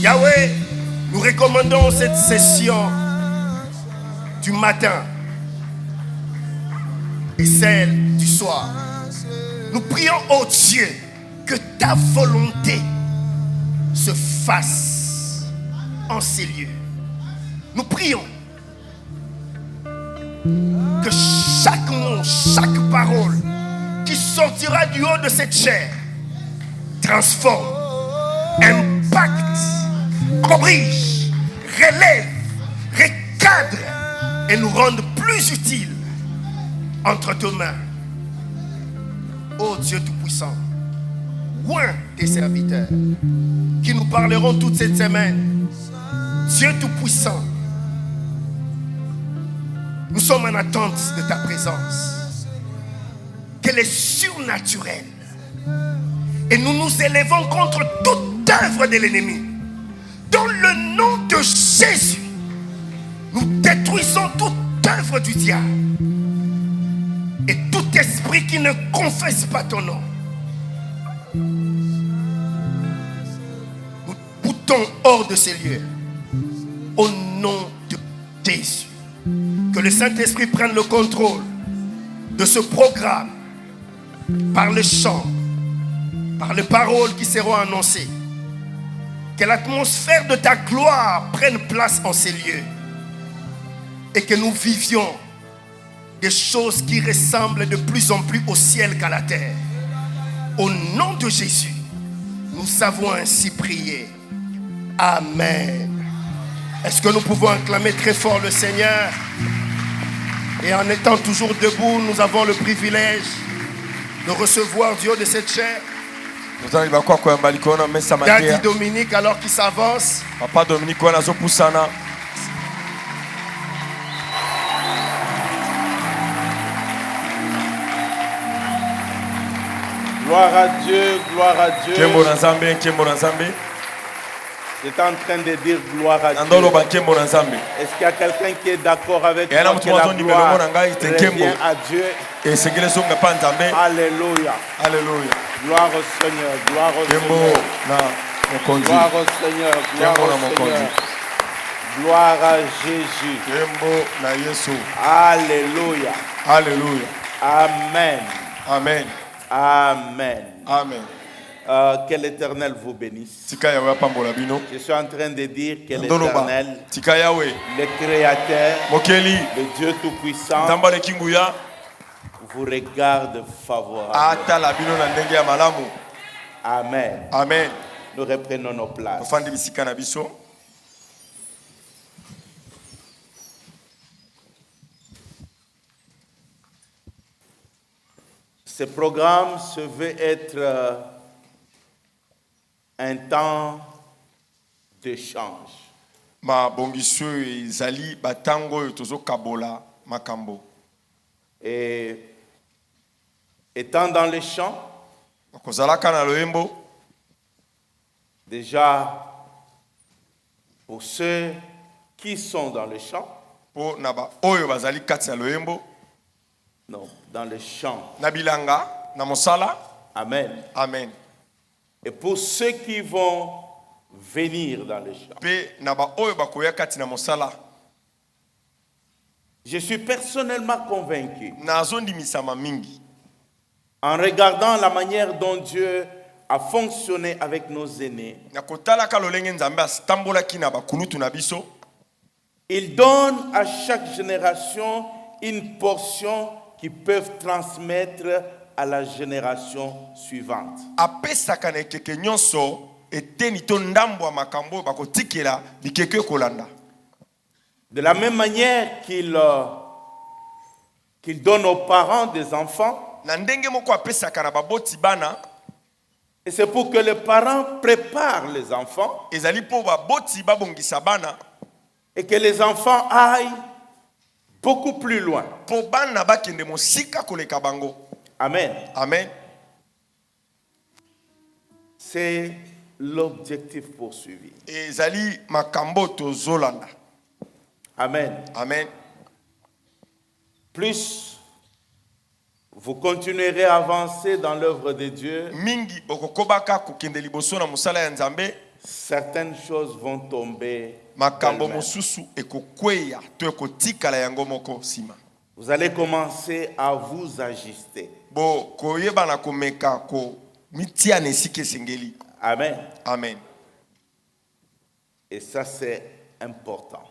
Yahweh, nous recommandons cette session du matin et celle du soir. Nous prions, oh Dieu, que ta volonté se fasse en ces lieux. Nous prions que chaque mot, chaque parole qui sortira du haut de cette chair transforme, impacte, corrige, relève, recadre et nous rende plus utiles entre tes mains. Ô Dieu Tout-Puissant, loin tes serviteurs qui nous parleront toute cette semaine. Dieu Tout-Puissant, nous sommes en attente de ta présence, qu'elle est surnaturelle. Et nous nous élevons contre toute œuvre de l'ennemi. Dans le nom de Jésus, nous détruisons toute œuvre du diable. Et tout esprit qui ne confesse pas ton nom, nous boutons hors de ces lieux. Au nom de Jésus. Que le Saint-Esprit prenne le contrôle de ce programme par le chant, par les paroles qui seront annoncées. Que l'atmosphère de ta gloire prenne place en ces lieux. Et que nous vivions des choses qui ressemblent de plus en plus au ciel qu'à la terre. Au nom de Jésus, nous avons ainsi prié. Amen. Est-ce que nous pouvons acclamer très fort le Seigneur? Et en étant toujours debout, nous avons le privilège de recevoir du haut de cette chair Daddy Dominique alors qu'il s'avance. Papa Dominique, Gloire à Dieu, gloire à Dieu. J'étais en train de dire gloire à Dieu. Est-ce qu'il y a quelqu'un qui est d'accord avec moi que la gloire revient à Dieu? Alléluia. Alléluia. Gloire au Seigneur, gloire au Seigneur. Gloire au Seigneur, gloire au Seigneur. Gloire à Jésus. Alléluia. Alléluia. Amen. Amen. Amen. Amen. Que l'Éternel vous bénisse. Je suis en train de dire que l'Éternel, le Créateur, le Dieu Tout-Puissant, vous regarde favorablement. Amen. Amen. Nous reprenons nos places. Ce programme se veut être un temps d'échange. Et étant dans les champs, déjà pour ceux qui sont dans les champs, non, dans les champs. Amen. Amen. Et pour ceux qui vont venir dans les champs. Je suis personnellement convaincu, en regardant la manière dont Dieu a fonctionné avec nos aînés, il donne à chaque génération une portion qu'ils peuvent transmettre à la génération suivante. De la même manière qu'il donne aux parents des enfants, et c'est pour que les parents préparent les enfants et que les enfants aillent beaucoup plus loin. Amen. Amen. C'est l'objectif poursuivi. Amen. Amen. Plus vous continuerez à avancer dans l'œuvre de Dieu, certaines choses vont tomber. Vous allez commencer à vous ajuster. Amen. Amen. Et ça, c'est important.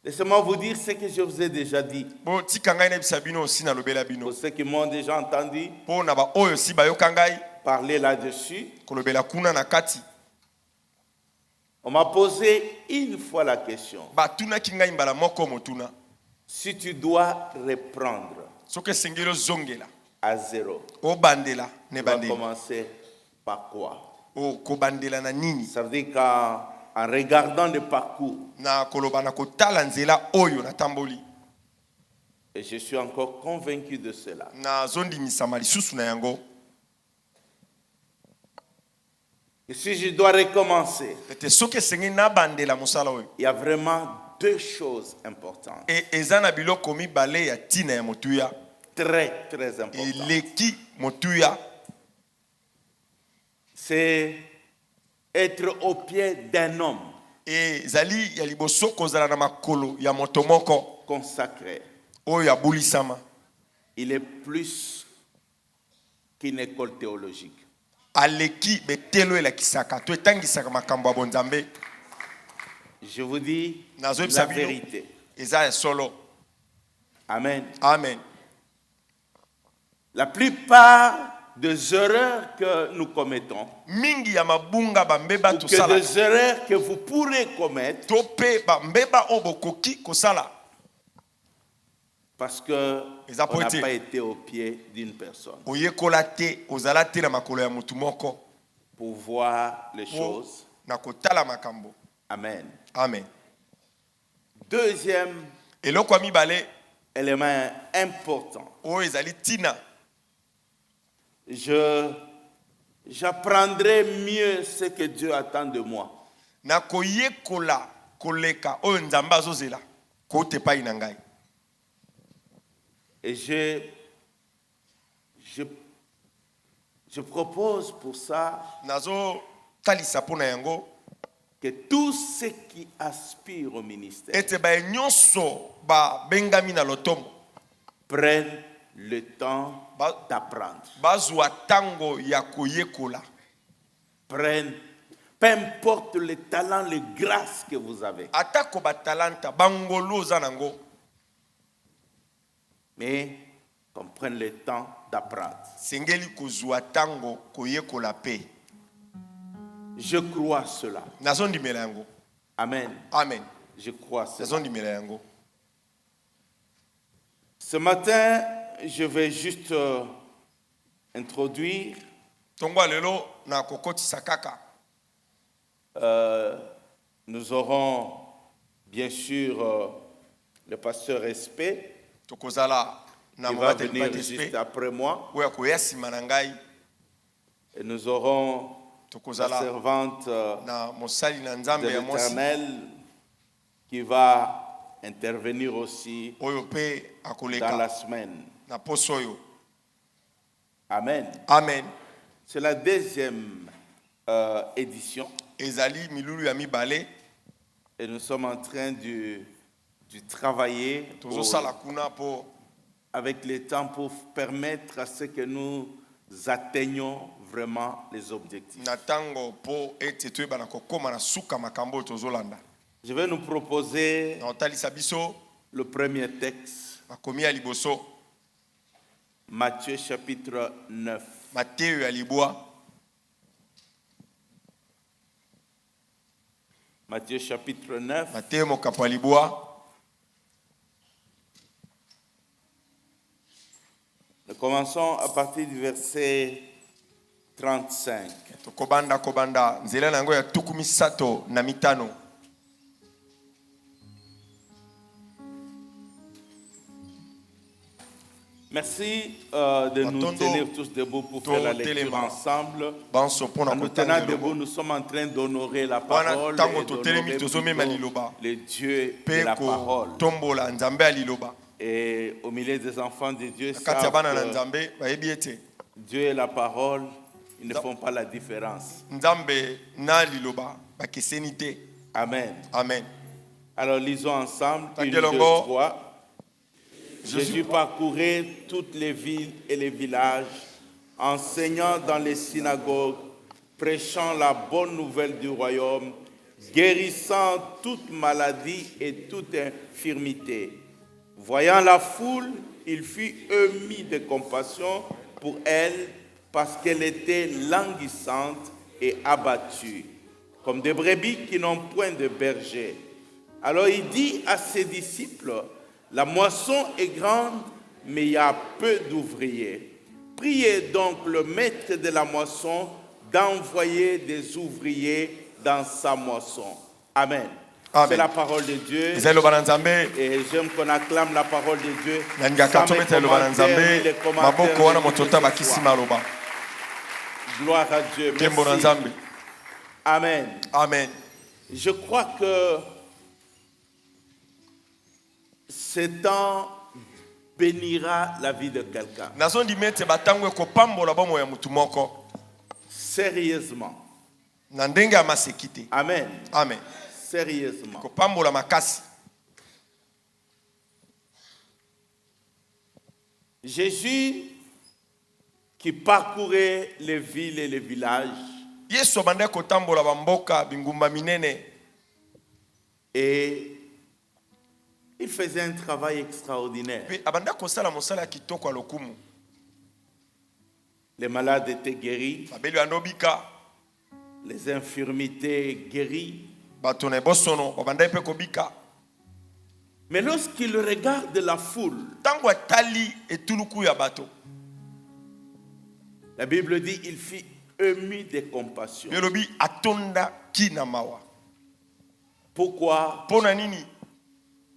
Laissez-moi vous dire ce que je vous ai déjà dit. Pour ceux qui m'ont déjà entendu parler là-dessus, on m'a posé une fois la question. Si tu dois reprendre à zéro, tu vas commencer par quoi? Ça veut dire qu'en regardant le parcours, et je suis encore convaincu de cela, et si je dois recommencer, il y a vraiment deux choses importantes. Très, très importantes. C'est être au pied d'un homme consacré. Il est plus qu'une école théologique. Je vous dis la vérité. Amen. Amen. La plupart des erreurs que nous commettons, ou que des erreurs que vous pourrez commettre, parce que on n'a pas été au pied d'une personne pour voir les choses. Amen. Amen. Deuxième élément important. J'apprendrai mieux ce que Dieu attend de moi. Et je propose pour ça que tous ceux qui aspirent au ministère prennent le temps d'apprendre. Prennent, peu importe le talent, les grâces que vous avez. Mais qu'on prenne le temps d'apprendre. Je crois cela. Amen. Amen. Je crois cela. Ce matin, je vais juste introduire nous aurons bien sûr le pasteur Respect qui va venir juste après moi. Et nous aurons la servante de l'Éternel qui va intervenir aussi dans la semaine. Amen. Amen. C'est la deuxième édition. Et nous sommes en train de travailler avec le temps pour permettre à ce que nous atteignions vraiment les objectifs. Je vais nous proposer le premier texte. Matthieu chapitre 9. Matthieu chapitre 9. Nous commençons à partir du verset 35. Merci de nous tenir tous debout pour faire la lecture ensemble. En nous tenant debout, nous sommes en train d'honorer la parole et d'honorer le Dieu de la parole. Et au milieu des enfants de Dieu, savent que Dieu est la parole ils ne font pas la différence. Amen. Amen. Alors lisons ensemble. 1, 2, 3. Jésus parcourait toutes les villes et les villages, enseignant dans les synagogues, prêchant la bonne nouvelle du royaume, guérissant toute maladie et toute infirmité. Voyant la foule, il fut ému de compassion pour elle parce qu'elle était languissante et abattue, comme des brebis qui n'ont point de berger. Alors il dit à ses disciples, la moisson est grande, mais il y a peu d'ouvriers. Priez donc le maître de la moisson d'envoyer des ouvriers dans sa moisson. Amen. Amen. C'est la parole de Dieu. Et j'aime qu'on acclame la parole de Dieu. Gloire à Dieu. Merci. Amen. Amen. Je crois que ce temps bénira la vie de quelqu'un. Sérieusement. Amen. Amen. Sérieusement. Jésus qui parcourait les villes et les villages et il faisait un travail extraordinaire. Les malades étaient guéris, les infirmités guéries. Mais lorsqu'il regarde la foule, la Bible dit il fut ému de compassion. Pourquoi?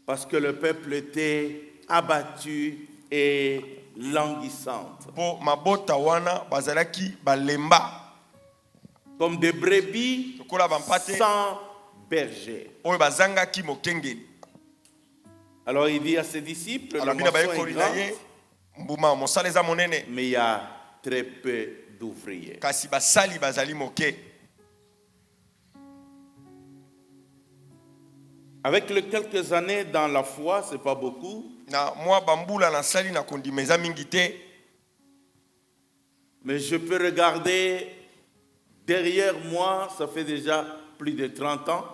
Parce que le peuple était abattu et languissant. Comme des brebis sans berger. Alors il dit à ses disciples, la moisson est grande, mais il y a très peu d'ouvriers. Avec les quelques années dans la foi, ce n'est pas beaucoup. Mais je peux regarder derrière moi, ça fait déjà plus de 30 ans.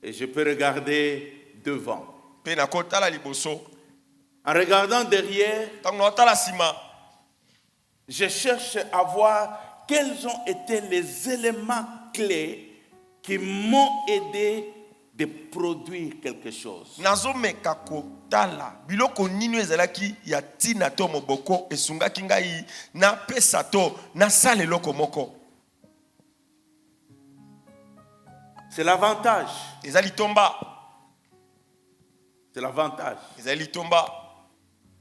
Et je peux regarder devant. En regardant derrière, je cherche à voir quels ont été les éléments clés qui m'ont aidé de produire quelque chose. C'est l'avantage. C'est l'avantage.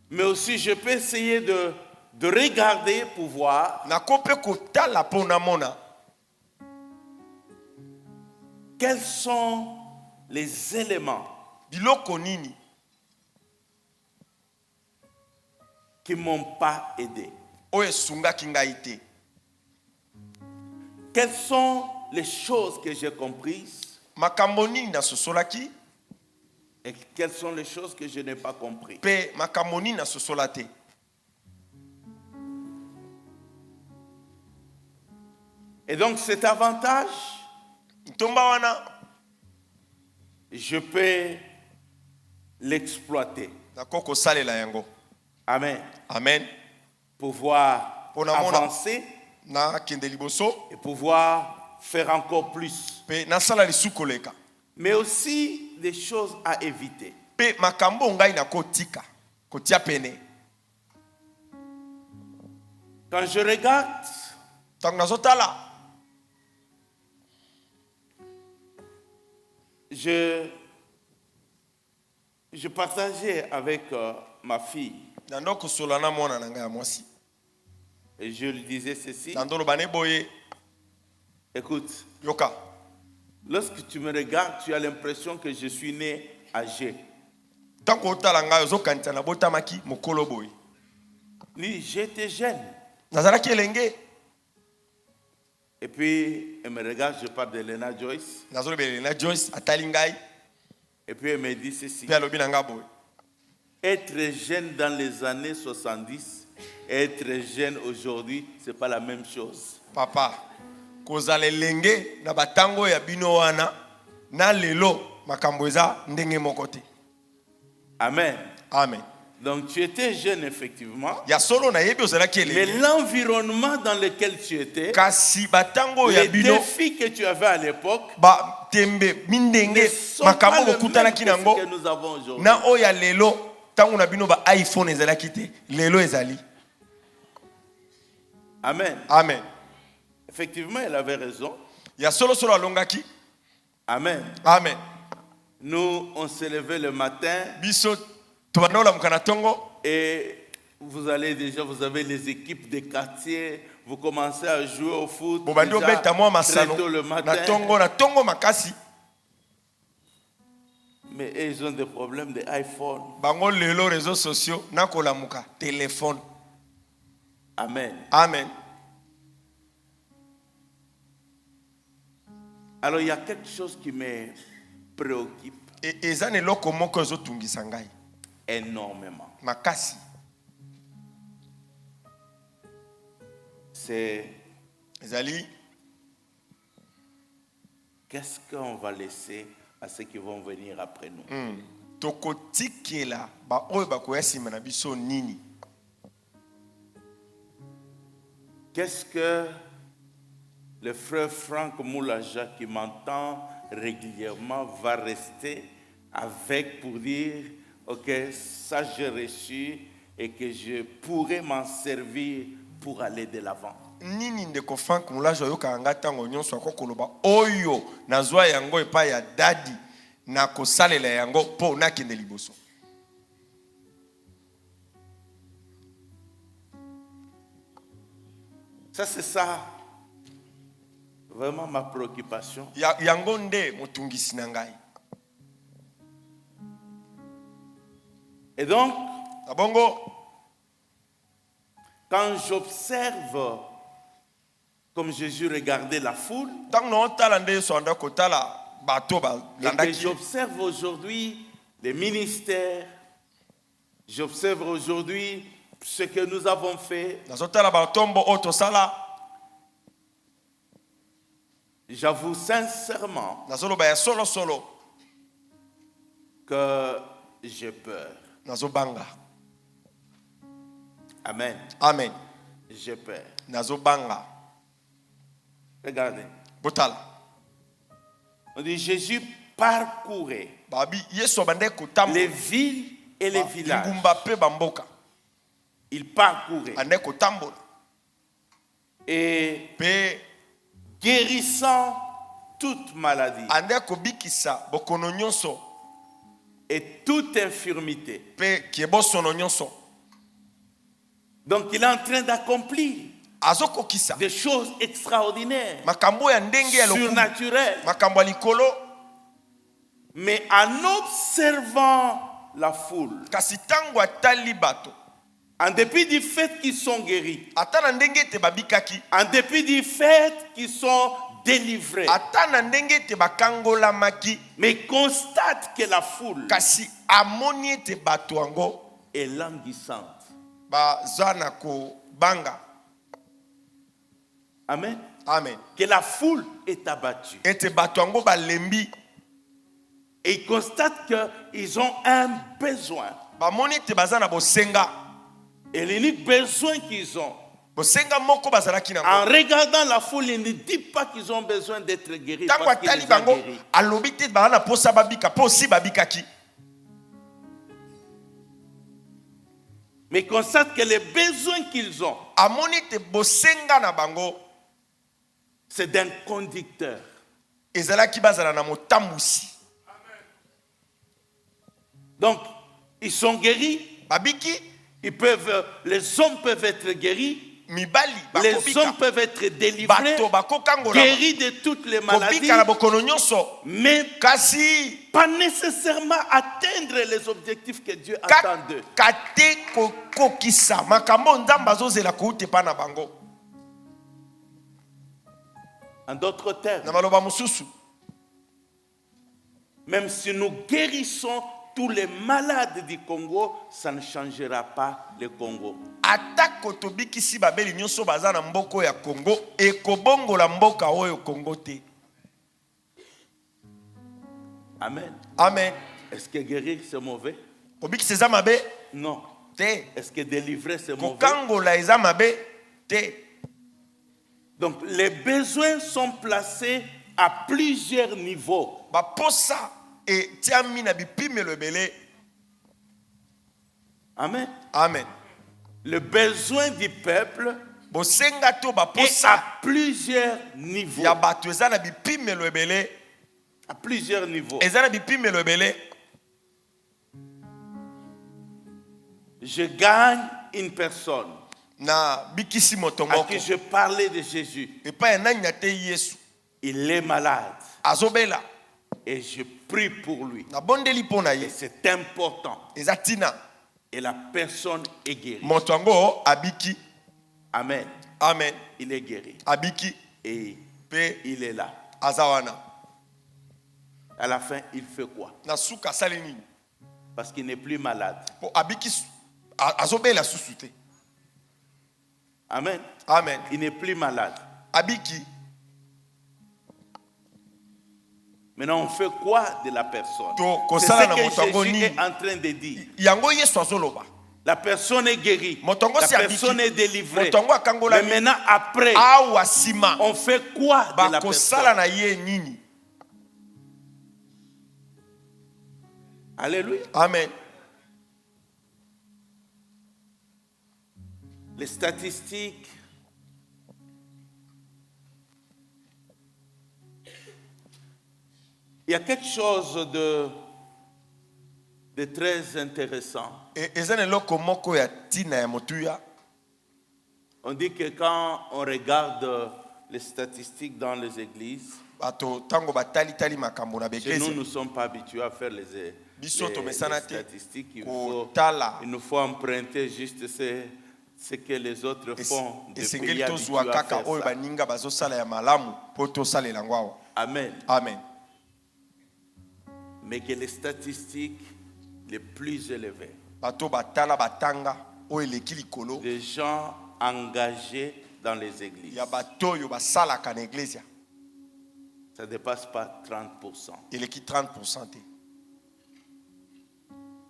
Mais aussi, je peux essayer de regarder pour voir quels sont les éléments qui ne m'ont pas aidé. Quelles sont les choses que j'ai comprises et quelles sont les choses que je n'ai pas comprises. Et donc cet avantage, je peux l'exploiter. Amen. Amen. Pouvoir avancer et pouvoir faire encore plus. Mais aussi des choses à éviter. Quand je regarde, je partageais avec ma fille. Et je lui disais ceci. Écoute, lorsque tu me regardes, tu as l'impression que je suis né âgé. J'étais jeune. Nazalaki elenge. Et puis, elle me regarde, je parle de Lena Joyce. Lena Joyce, atalingai. Et puis, elle me dit ceci. Être jeune dans les années 70 et être jeune aujourd'hui, ce n'est pas la même chose. Papa, kozala elenge na batango ya bino wana na lelo makambo eza ndenge moko te. Amen. Amen. Donc tu étais jeune effectivement. Mais l'environnement dans lequel tu étais, les défis que tu avais à l'époque, ne sont pas le même que ce que nous avons aujourd'hui. Amen. Amen. Effectivement, elle avait raison. Amen. Amen. Nous, on se levait le matin. Et vous allez déjà, vous avez les équipes des quartiers, vous commencez à jouer au foot déjà, très tôt le matin. Mais ils ont des problèmes d'iPhone. Réseaux sociaux, téléphone. Amen. Amen. Alors il y a quelque chose qui me préoccupe. Énormément. Makasi. C'est Ezali. Qu'est-ce qu'on va laisser à ceux qui vont venir après nous? Qu'est-ce que le frère Franck Moulaja qui m'entend régulièrement va rester avec pour dire ok, ça j'ai reçu et que je pourrais m'en servir pour aller de l'avant. Nini ndeko Frank Moulaja yoka anga tango nyonso akokoloba oyo nazwa yango epa ya dadi na kosalela yango po nakende liboso. Ça c'est ça vraiment ma préoccupation. Yango nde motungisi na ngai. Et donc, Abongo, quand j'observe comme Jésus regardait la foule, et que j'observe aujourd'hui les ministères, j'observe aujourd'hui ce que nous avons fait, j'avoue sincèrement que j'ai peur. Nazobanga. Amen. Amen. J'ai peur. Nazobanga. Regardez. Botala. On dit Jésus parcourait les villes et les villages. Il parcourait. Et guérissant toute maladie. Et toute infirmité. Donc il est en train d'accomplir des choses extraordinaires, surnaturelles. Mais en observant la foule, en dépit du fait qu'ils sont guéris, en dépit du fait qu'ils sont délivrés, mais constate que la foule est languissante. Amen. Amen. Que la foule est abattue. Et ils constatent qu'ils ont un besoin. Et l'unique besoin qu'ils ont, en regardant la foule, ils ne disent pas qu'ils ont besoin d'être guéris. Parce qu'ils les ont guéris. Mais ils constatent que les besoins qu'ils ont, c'est d'un conducteur. Donc, ils sont guéris. Les hommes peuvent être guéris. Les hommes peuvent être délivrés, guéris de toutes les maladies, mais pas nécessairement atteindre les objectifs que Dieu attend d'eux. En d'autres termes, même si nous guérissons tous les malades du Congo, ça ne changera pas le Congo. Amen. Amen. Est-ce que guérir c'est mauvais? Non. Est-ce que délivrer c'est mauvais? Donc les besoins sont placés à plusieurs niveaux. Amen. Amen. Le besoin du peuple est à plusieurs niveaux. À plusieurs niveaux. Je gagne une personne à qui je parlais de Jésus. Il est malade. Et je prie pour lui. Et c'est important. Et la personne est guérie. Amen. Amen. Il est guéri. Et il est là. À la fin, il fait quoi? Parce qu'il n'est plus malade. Amen. Amen. Il n'est plus malade. Maintenant, on fait quoi de la personne? C'est ce que Jésus est en train de dire. La personne est guérie. La personne est délivrée. Mais maintenant, après, on fait quoi de la personne? Alléluia. Amen. Les statistiques il y a quelque chose de très intéressant. On dit que quand on regarde les statistiques dans les églises, chez nous ne sommes pas habitués à faire les statistiques. Il nous faut emprunter juste ce que les autres font. Amen. Amen. Mais que les statistiques les plus élevées, des gens engagés dans les églises, ça ne dépasse pas 30%. Il est qui 30%.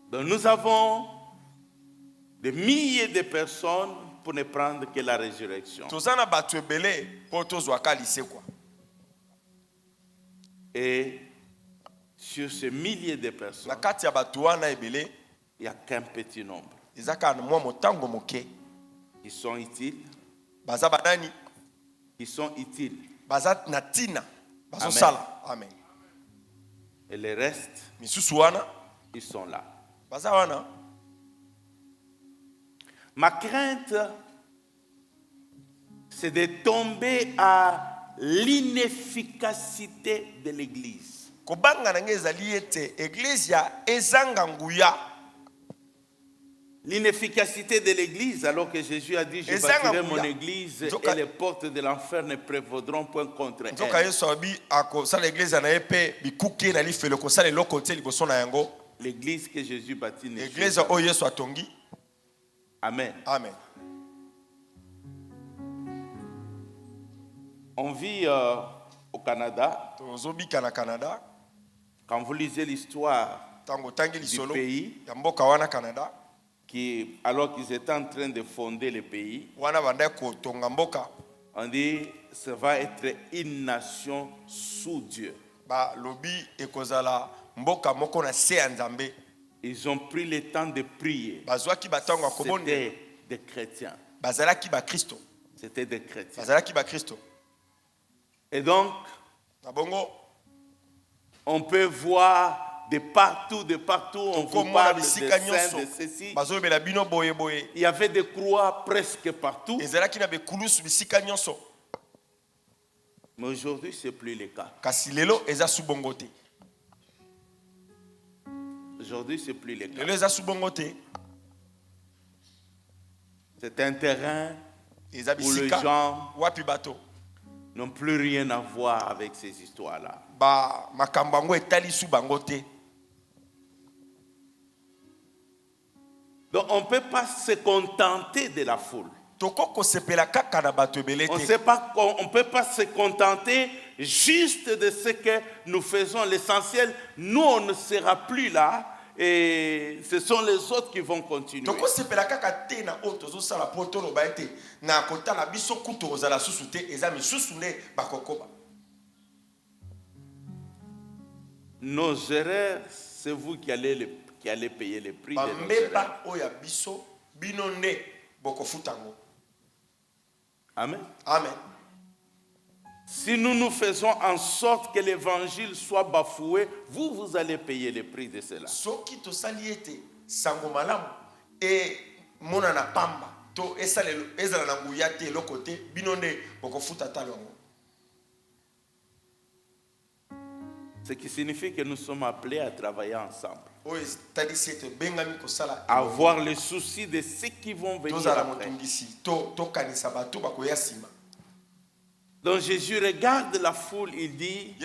Donc nous avons des milliers de personnes pour ne prendre que la résurrection. Et sur ces milliers de personnes, il n'y a qu'un petit nombre qui sont utiles. Qui sont utiles. Amen. Amen. Et les restes, ils sont là. Ma crainte, c'est de tomber à l'inefficacité de l'Église. L'inefficacité de l'Église, alors que Jésus a dit, je bâtirai mon Église et les portes de l'enfer ne prévaudront point contre elle. L'Église que Jésus bâtit n'est pas. Amen. Amen. On vit au Canada. Quand vous lisez l'histoire du pays, alors qu'ils étaient en train de fonder le pays, on dit ça va être une nation sous Dieu. Ils ont pris le temps de prier. C'était des chrétiens. C'était des chrétiens. Et donc, on peut voir de partout, on vous parle de saints, de ceci. Il y avait des croix presque partout. Mais aujourd'hui, ce n'est plus le cas. Aujourd'hui, ce n'est plus le cas. C'est un terrain où les gens n'ont plus rien à voir avec ces histoires-là. Donc on ne peut pas se contenter de la foule. On ne peut pas se contenter juste de ce que nous faisons. L'essentiel, nous, on ne sera plus là. Et ce sont les autres qui vont continuer. Nos erreurs, c'est vous qui allez payer le prix de nos erreurs. Amen. Amen. Si nous faisons en sorte que l'évangile soit bafoué, vous allez payer le prix de cela. Ce qui signifie que nous sommes appelés à travailler ensemble. Avoir le souci de ceux qui vont venir après. Donc Jésus regarde la foule, il dit,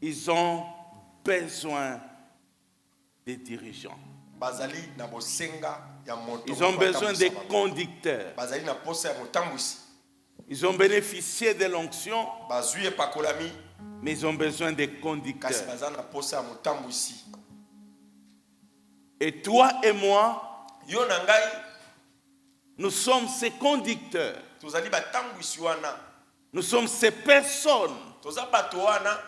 ils ont besoin des dirigeants. Ils ont besoin des conducteurs. Ils ont bénéficié de l'onction, mais ils ont besoin des conducteurs. Et toi et moi, nous sommes ces conducteurs. Nous sommes ces personnes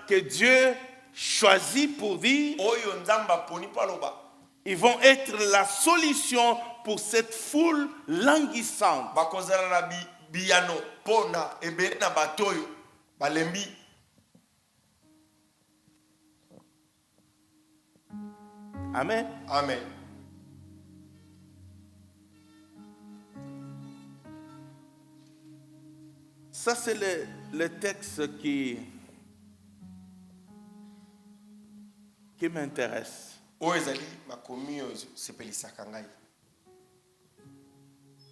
que Dieu choisit pour dire ils vont être la solution pour cette foule languissante. Amen. Amen. Ça, c'est le texte qui m'intéresse.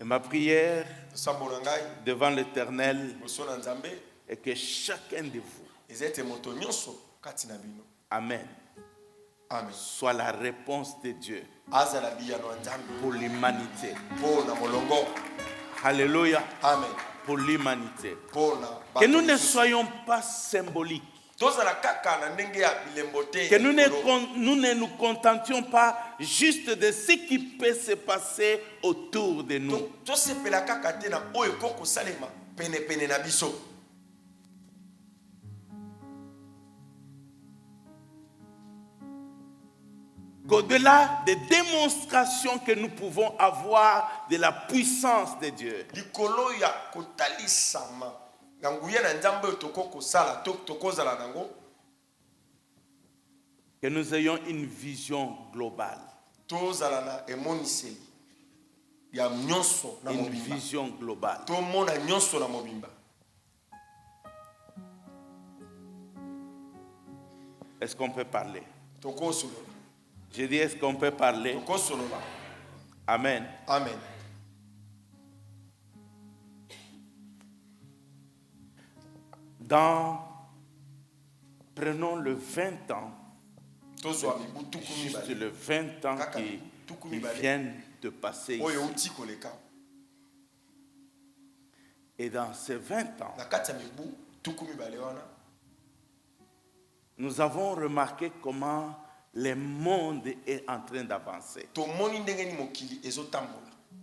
Et ma prière devant l'Éternel est que chacun de vous, Amen, Amen, soit la réponse de Dieu pour l'humanité. Alléluia. Amen. Pour l'humanité. Que nous ne soyons pas symboliques. Que nous ne nous contentions pas juste de ce qui peut se passer autour de nous. Qu'au-delà des démonstrations que nous pouvons avoir de la puissance de Dieu, que nous ayons une vision globale. Une vision globale. Est-ce qu'on peut parler? Je dis, est-ce qu'on peut parler? Amen. Amen. Prenons le 20 ans, juste le 20 ans qui viennent de passer ici. Et dans ces 20 ans, nous avons remarqué comment le monde est en train d'avancer.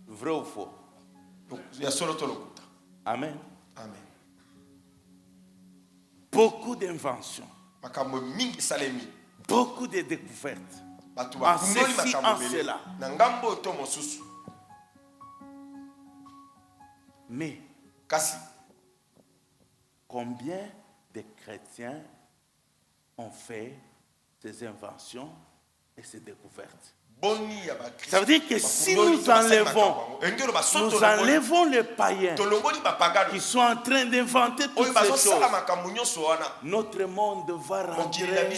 Vrai ou faux? Amen. Amen. Beaucoup d'inventions. Beaucoup de découvertes. En ceci, en cela. Mais combien de chrétiens ont fait ses inventions et ses découvertes. Ça veut dire que si nous enlevons les païens qui sont en train d'inventer toutes ces choses, notre monde va rentrer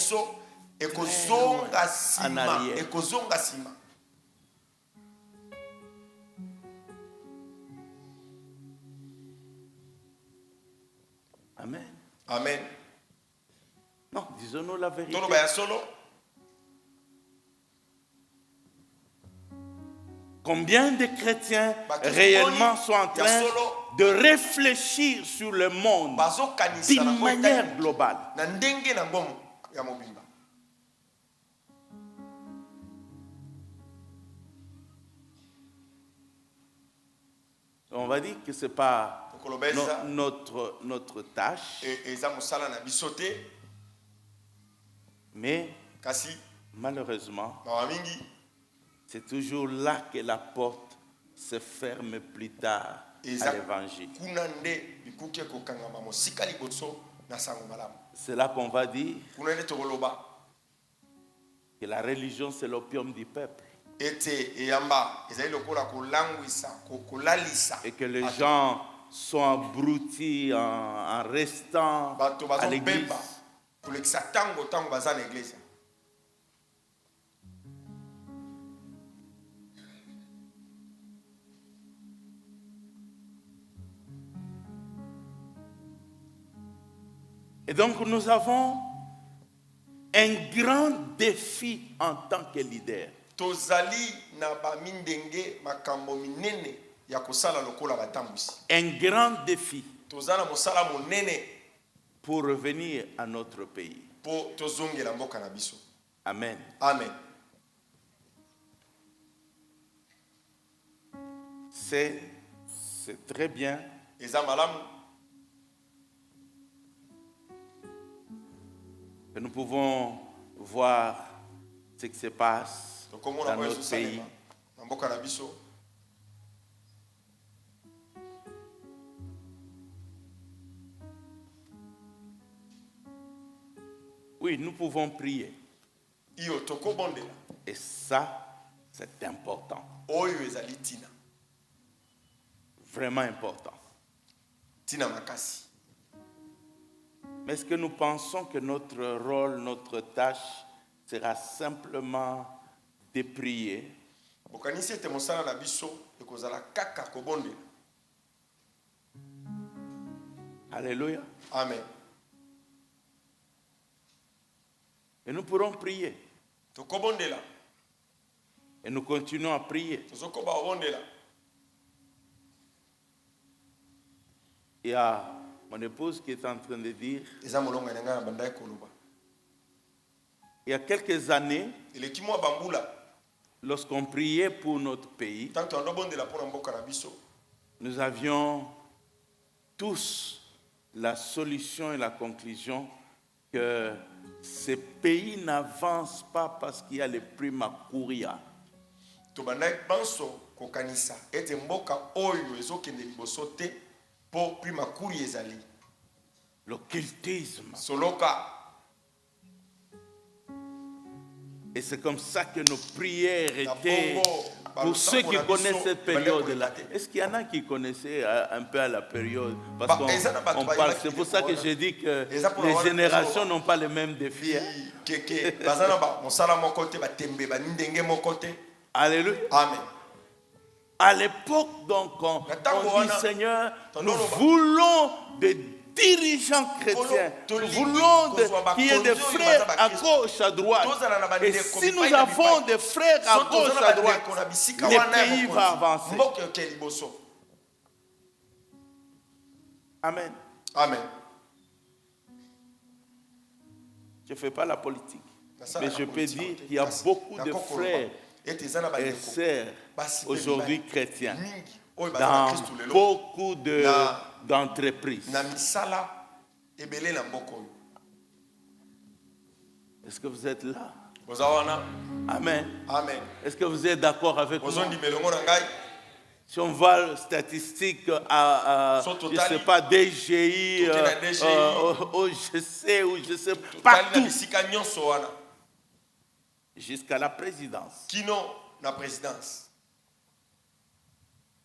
en arrière. Amen. Amen. Non, disons-nous la vérité. Combien de chrétiens réellement sont en train de réfléchir sur le monde d'une manière globale? On va dire que ce n'est pas notre tâche, mais malheureusement, c'est toujours là que la porte se ferme plus tard à l'évangile. C'est là qu'on va dire que la religion, c'est l'opium du peuple. Et que les gens sont abrutis en restant à l'église. Et donc nous avons un grand défi en tant que leader. Un grand défi pour revenir à notre pays. Amen. Amen. C'est très bien que nous pouvons voir ce qui se passe dans notre pays. Oui, nous pouvons prier. Et ça, c'est important. Vraiment important. Mais est-ce que nous pensons que notre rôle, notre tâche sera simplement de prier? Alléluia. Amen. Et nous pourrons prier. Et nous continuons à prier. Il y a mon épouse qui est en train de dire, il y a quelques années, lorsqu'on priait pour notre pays, nous avions tous la solution et la conclusion que ces pays n'avancent pas parce qu'il y a les primakuria. L'occultisme. Et c'est comme ça que nos prières étaient pour ceux qui connaissent cette période-là. Est-ce qu'il y en a qui connaissaient un peu à la période? Parce qu'on parle, c'est pour ça que j'ai dit que les générations n'ont pas les mêmes défis. Alléluia. Amen. À l'époque, donc, on dit, Seigneur, nous voulons des dirigeants chrétiens. Nous voulons qu'il y ait des frères à gauche, à droite. Et si nous avons des frères à gauche, à droite, le pays va avancer. Amen. Amen. Je ne fais pas la politique. Mais je peux dire qu'il y a beaucoup de frères et sœurs aujourd'hui chrétiens dans beaucoup d'entreprises. Est-ce que vous êtes là? Amen. Amen. Est-ce que vous êtes d'accord avec moi? Si on voit les statistiques à je ne sais pas, DGI, OGC ou je sais pas, partout. jusqu'à la présidence. Qui n'ont la présidence.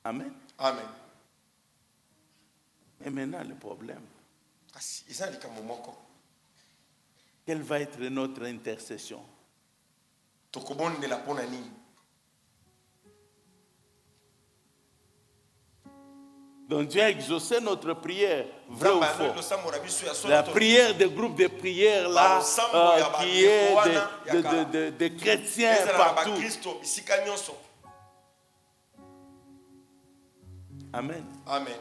Amen. Amen. Et maintenant, le problème. Quelle va être notre intercession? Donc Dieu a exaucé notre prière, vrai ou faux? La prière des groupes de prière là, qui est des chrétiens partout. Amen. Amen.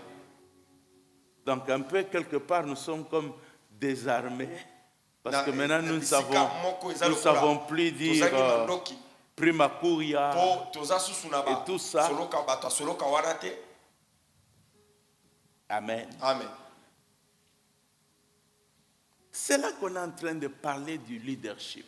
Donc un peu quelque part, nous sommes comme désarmés. Parce que maintenant, nous ne savons plus dire prima curia et tout ça. Amen. Amen. C'est là qu'on est en train de parler du leadership.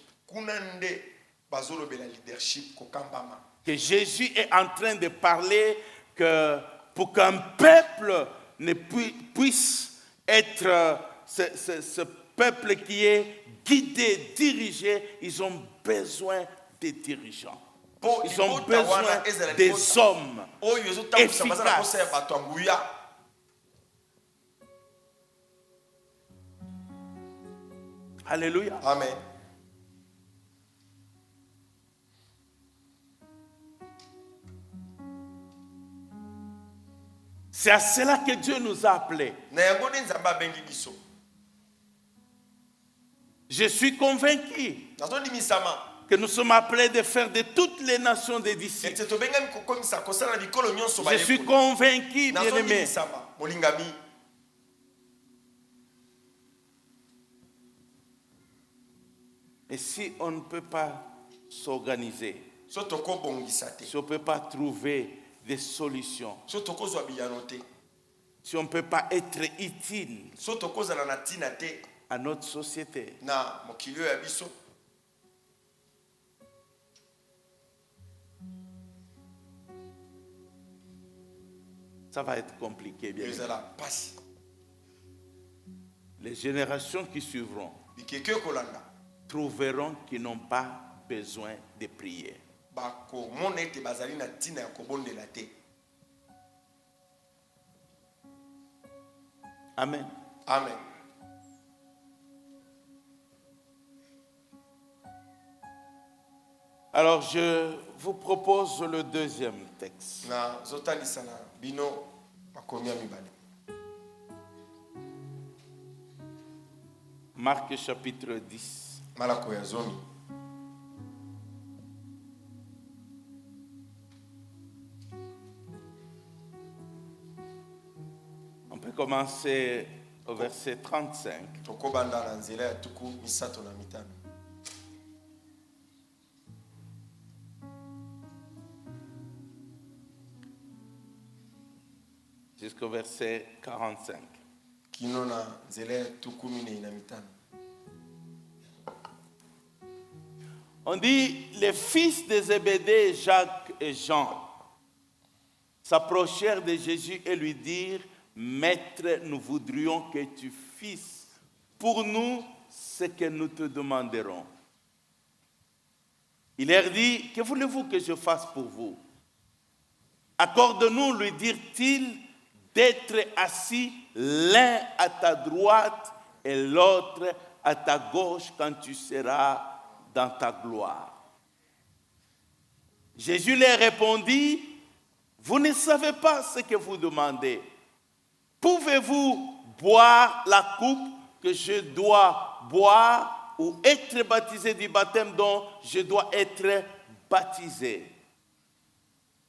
Que Jésus est en train de parler que pour qu'un peuple ne puisse être ce peuple qui est guidé, dirigé, ils ont besoin des dirigeants. Ils ont besoin des hommes efficaces. Alléluia. Amen. C'est à cela que Dieu nous a appelés. Je suis convaincu que nous sommes appelés de faire de toutes les nations des disciples. Je suis convaincu, bien-aimé. Et si on ne peut pas s'organiser, si on ne peut pas trouver des solutions, si on ne peut pas être utile à notre société, ça va être compliqué, bien sûr. Les générations qui suivront trouveront qu'ils n'ont pas besoin de prier. Amen. Amen. Alors je vous propose le deuxième texte. Marc chapitre 10. On peut commencer au verset 35. Jusqu'au verset 45. On dit, les fils de Zébédée, Jacques et Jean, s'approchèrent de Jésus et lui dirent, Maître, nous voudrions que tu fasses pour nous ce que nous te demanderons. Il leur dit, que voulez-vous que je fasse pour vous? Accorde-nous, lui dirent-ils, d'être assis l'un à ta droite et l'autre à ta gauche quand tu seras dans ta gloire. Jésus leur répondit, vous ne savez pas ce que vous demandez. Pouvez-vous boire la coupe que je dois boire ou être baptisé du baptême dont je dois être baptisé?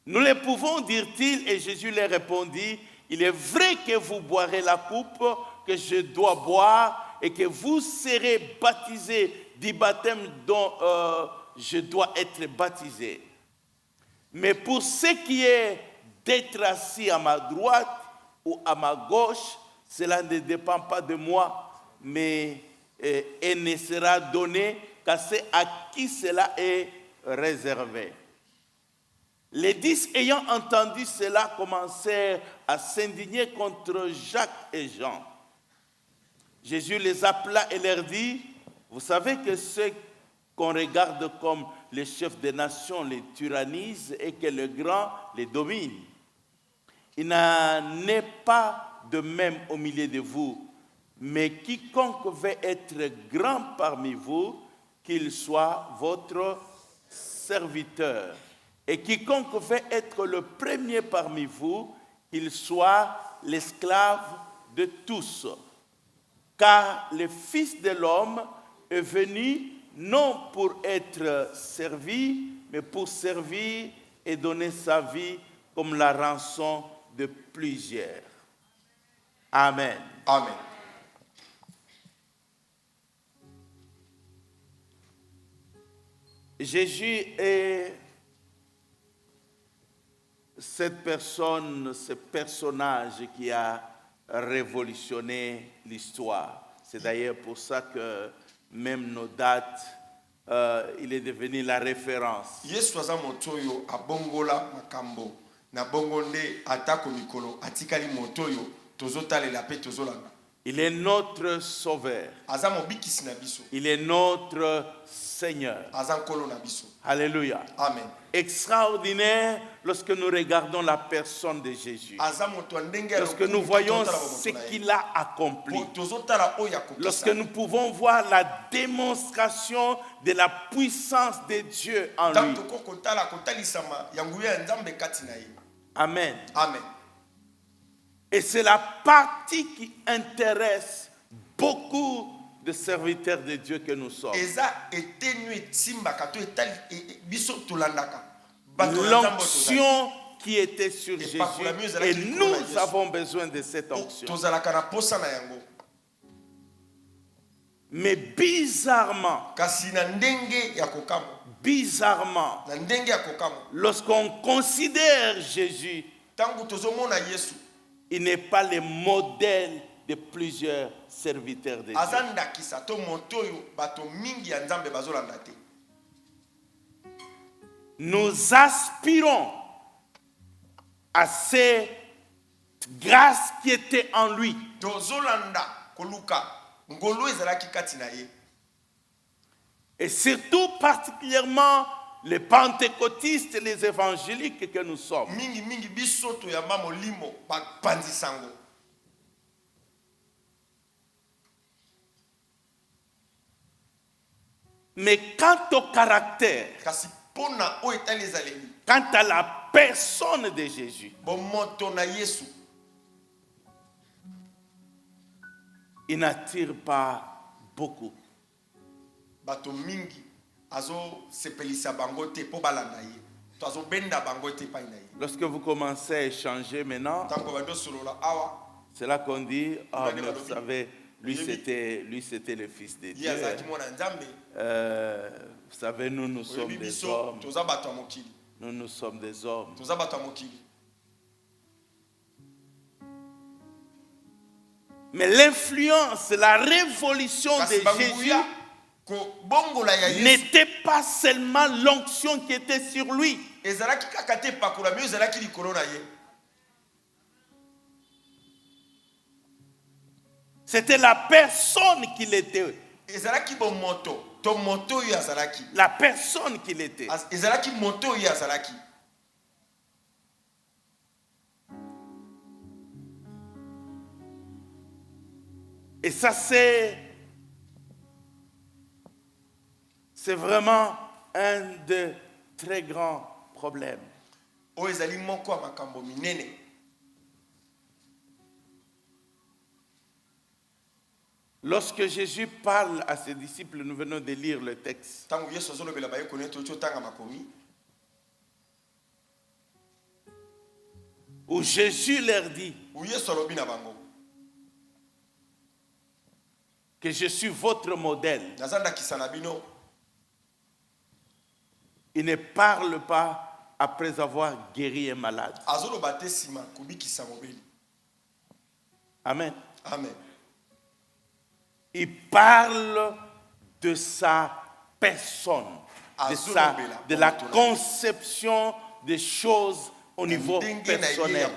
Nous le pouvons, dirent-ils, et Jésus leur répondit, il est vrai que vous boirez la coupe que je dois boire et que vous serez baptisés du baptême dont je dois être baptisé. Mais pour ce qui est d'être assis à ma droite ou à ma gauche, cela ne dépend pas de moi, mais il ne sera donné qu'à ceux à qui cela est réservé. Les 10 ayant entendu cela commencèrent à s'indigner contre Jacques et Jean. Jésus les appela et leur dit, vous savez que ce qu'on regarde comme les chefs des nations les tyrannisent et que les grands les dominent. Il n'en est pas de même au milieu de vous, mais quiconque veut être grand parmi vous, qu'il soit votre serviteur. Et quiconque veut être le premier parmi vous, qu'il soit l'esclave de tous. Car le Fils de l'homme est venu non pour être servi, mais pour servir et donner sa vie comme la rançon de plusieurs. Amen. Amen. Jésus est cette personne, ce personnage qui a révolutionné l'histoire. C'est d'ailleurs pour ça que même nos dates, il est devenu la référence. Yesu aza motoyo abongola makambo na bongonde atako mikolo atikali motoyo tozotalela pe tozolanda. Il est notre sauveur. Aza mobikisi na biso. Il est notre Seigneur. Aza nkolo na biso. Alléluia. Amen. Extraordinaire lorsque nous regardons la personne de Jésus. Lorsque nous voyons ce qu'il a accompli. Lorsque nous pouvons voir la démonstration de la puissance de Dieu en lui. Amen. Amen. Et c'est la partie qui intéresse beaucoup de serviteurs de Dieu que nous sommes. L'onction qui était sur Jésus, et nous avons besoin de cette onction. Mais bizarrement, lorsqu'on considère Jésus, il n'est pas le modèle de plusieurs serviteurs de Dieu. Nous aspirons à cette grâce qui était en lui. Et surtout particulièrement les pentecôtistes et les évangéliques que nous sommes. Mais quant au caractère, quant à la personne de Jésus, il n'attire pas beaucoup. Lorsque vous commencez à échanger maintenant, c'est là qu'on dit, mais vous savez, lui c'était le Fils de Dieu. Vous savez, nous sommes des hommes. Nous sommes des hommes. Mais l'influence, la révolution de Jésus n'était pas seulement l'onction qui était sur lui. C'était la personne qu'il était. La personne qu'il était. Et ça, c'est vraiment un de très grands problèmes. Lorsque Jésus parle à ses disciples, nous venons de lire le texte. Où Jésus leur dit que je suis votre modèle. Il ne parle pas après avoir guéri un malade. Amen. Amen. Il parle de sa personne, de la conception des choses au niveau personnel.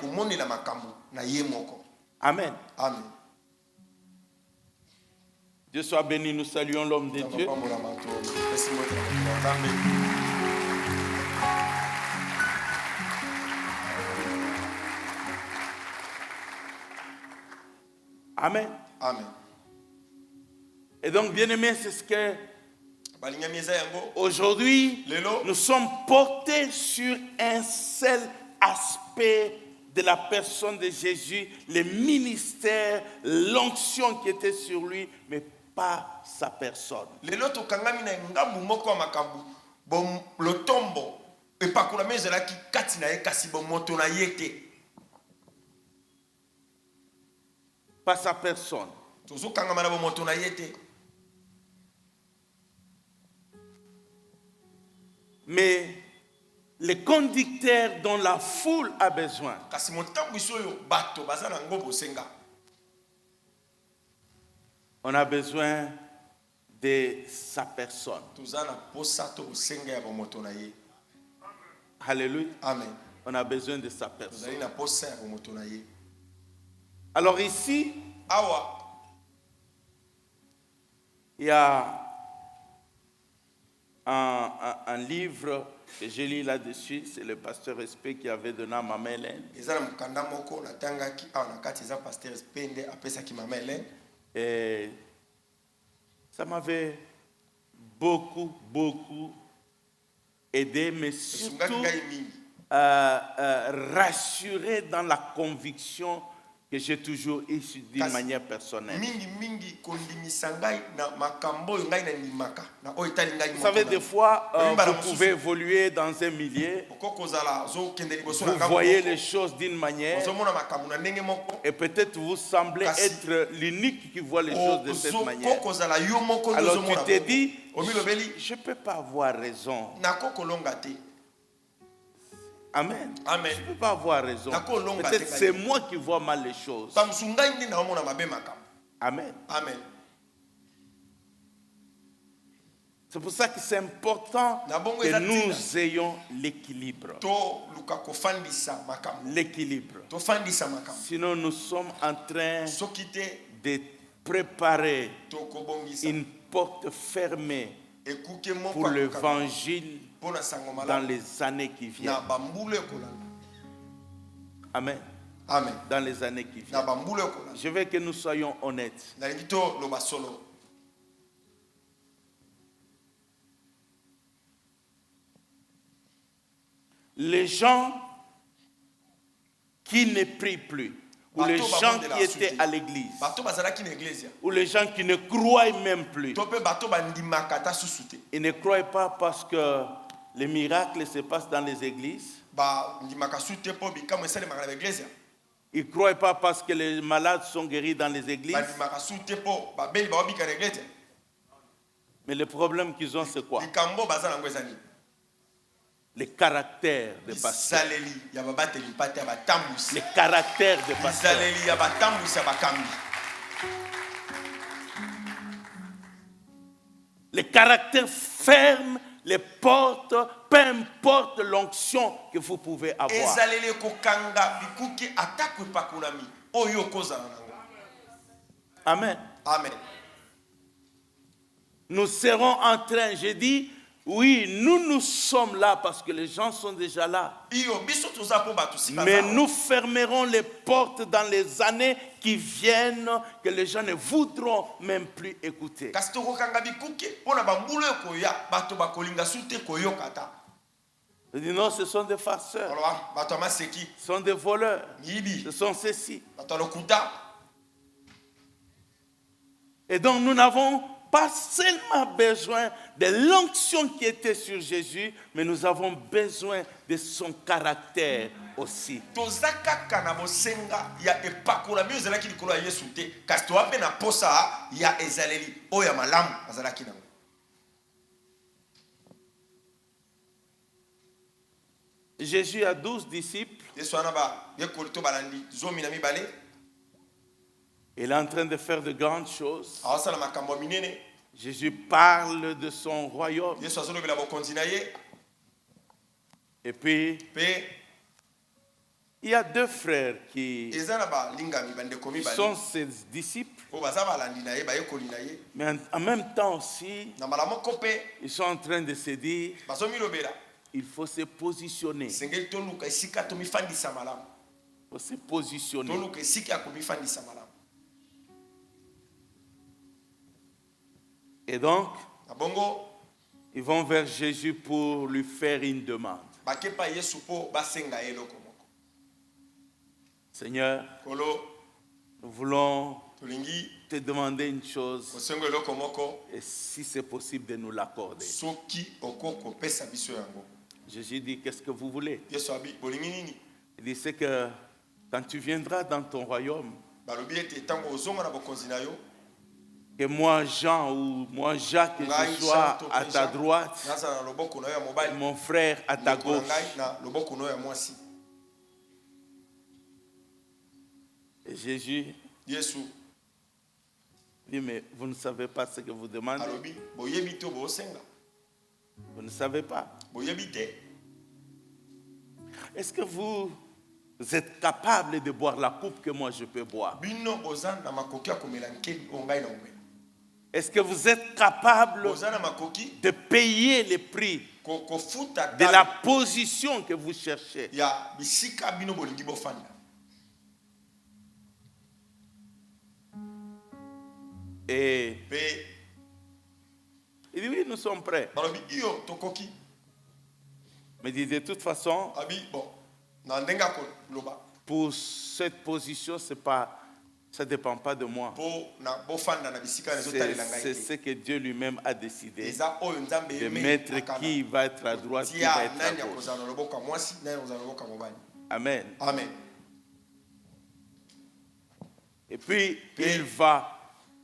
Amen. Amen. Dieu soit béni, nous saluons l'homme de Dieu. Amen. Amen. Et donc, bien-aimés, c'est ce que aujourd'hui, nous sommes portés sur un seul aspect de la personne de Jésus, le ministère, l'onction qui était sur lui, mais pas sa personne. Pas sa personne. Mais le conducteur dont la foule a besoin, on a besoin de sa personne. Alléluia. Amen. On a besoin de sa personne. Alors ici, il y a un livre que j'ai lu là-dessus, c'est le pasteur Respect qui avait donné à Maman Hélène. Et ça m'avait beaucoup aidé, mais surtout rassuré dans la conviction que j'ai toujours eu d'une manière personnelle. Vous savez, des fois, vous pouvez évoluer dans un milieu, vous voyez les choses d'une manière, et peut-être vous semblez être l'unique qui voit les choses de cette manière. Alors tu te dis, je ne peux pas avoir raison. Amen. Amen. Je ne peux pas avoir raison. Peut-être c'est moi qui vois mal les choses. Amen. Amen. C'est pour ça que c'est important que nous ayons l'équilibre. L'équilibre. Sinon, nous sommes en train de préparer une porte fermée pour l'évangile dans les années qui viennent. Amen. Amen. Dans les années qui viennent. Je veux que nous soyons honnêtes. Les gens qui ne prient plus, ou les gens qui étaient à l'église, ou les gens qui ne croient même plus, ils ne croient pas parce que les miracles se passent dans les églises. Ils ne croient pas parce que les malades sont guéris dans les églises. Mais le problème qu'ils ont, c'est quoi? Le caractère de pasteur. Le caractère de pasteur. Le caractère ferme les portes, peu importe l'onction que vous pouvez avoir. Amen. Amen. Nous serons en train, j'ai dit, oui, nous sommes là parce que les gens sont déjà là. Mais nous fermerons les portes dans les années qui viennent, que les gens ne voudront même plus écouter. Je dis non, ce sont des farceurs. Ce sont des voleurs. Ce sont ceci. Et donc nous n'avons pas seulement besoin de l'onction qui était sur Jésus, mais nous avons besoin de son caractère aussi. Jésus a 12 disciples. Il est en train de faire de grandes choses. Jésus parle de son royaume. Et puis, Il y a deux frères qui sont ses disciples, mais en même temps aussi, ils sont en train de se dire, il faut se positionner. Il faut se positionner. Et donc, ils vont vers Jésus pour lui faire une demande. Seigneur, nous voulons te demander une chose, et si c'est possible de nous l'accorder. Jésus dit, qu'est-ce que vous voulez? Il dit, c'est que quand tu viendras dans ton royaume, que moi, Jean ou moi, Jacques, que je sois à ta droite, mon frère à ta gauche. Et Jésus dit, mais vous ne savez pas ce que vous demandez. Vous ne savez pas. Est-ce que vous êtes capable de boire la coupe que moi je peux boire? Est-ce que vous êtes capable de payer le prix de la position que vous cherchez? Et il dit, oui, nous sommes prêts. Mais il dit, de toute façon, pour cette position, ça ne dépend pas de moi. C'est ce que Dieu lui-même a décidé, de mettre qui va être à droite, qui va être à gauche. Amen. Amen. Et puis, il va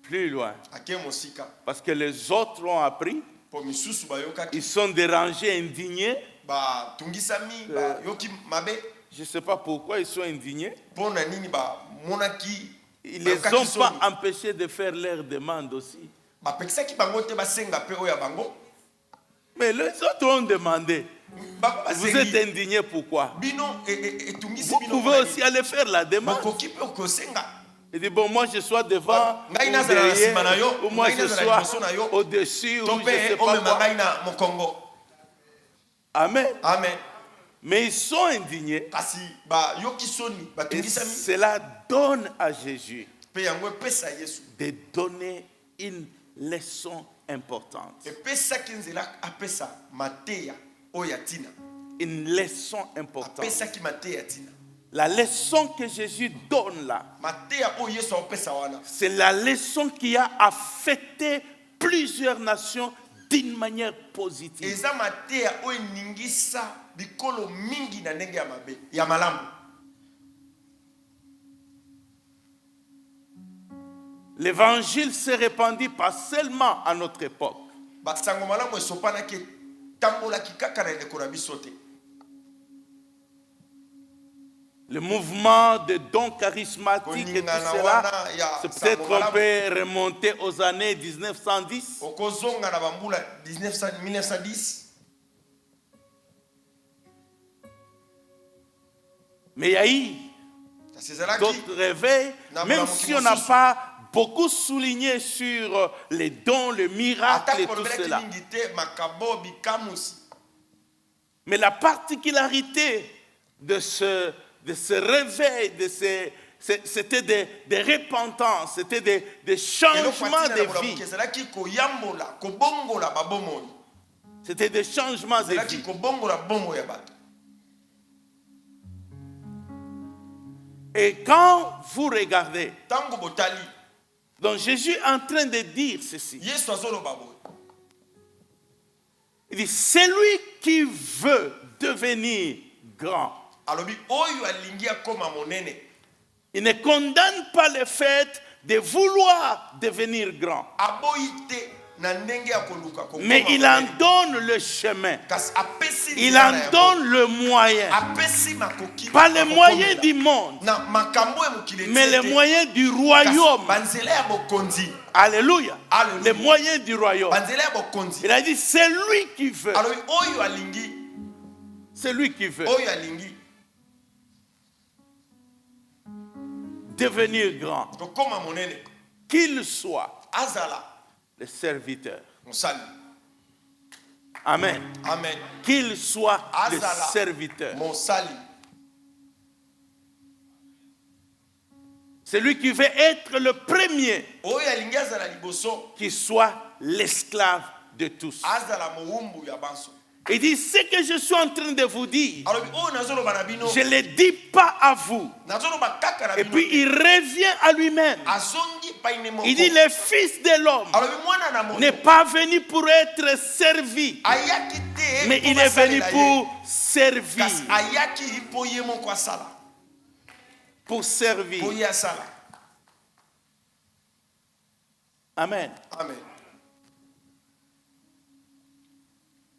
plus loin. Parce que les autres l'ont appris. Ils sont dérangés, indignés. Je ne sais pas pourquoi ils sont indignés. Ils ne les ont pas empêchés de faire leur demande aussi. Mais les autres ont demandé. Vous êtes indignés pourquoi? Vous pouvez aussi aller faire la demande. Il dit, bon, moi je sois devant, ou derrière, ou moi je sois au-dessus, ou je ne sais pas quoi. Amen. Amen. Mais ils sont indignés. Et cela donne à Jésus de donner une leçon importante. Une leçon importante. La leçon que Jésus donne là, c'est la leçon qui a affecté plusieurs nations d'une manière positive. L'évangile s'est répandu pas seulement à notre époque. Le mouvement de dons charismatiques et tout cela, c'est peut-être qu'on peut remonter aux années 1910. Mais il y a eu d'autres réveils, même si on n'a pas beaucoup souligné sur les dons, les miracles et tout cela. Mais la particularité de ce réveil, c'était des repentances, c'était des changements de vie. C'était des changements de vie. Et quand vous regardez, donc Jésus est en train de dire ceci. Il dit, celui qui veut devenir grand, il ne condamne pas le fait de vouloir devenir grand. Mais il en donne le chemin. Il en donne le moyen. Pas les moyens du monde, mais les moyens du royaume. Alléluia. Les moyens du royaume. Il a dit, c'est lui qui veut. C'est lui qui veut. devenir grand, qu'il soit le serviteur. Amen. Amen. Qu'il soit le serviteur. Celui qui veut être le premier, qui soit l'esclave de tous. Il dit, ce que je suis en train de vous dire, je ne le dis pas à vous. Et puis il revient à lui-même. Il dit, le Fils de l'homme n'est pas venu pour être servi, mais il est venu pour servir. Pour servir. Amen. Amen.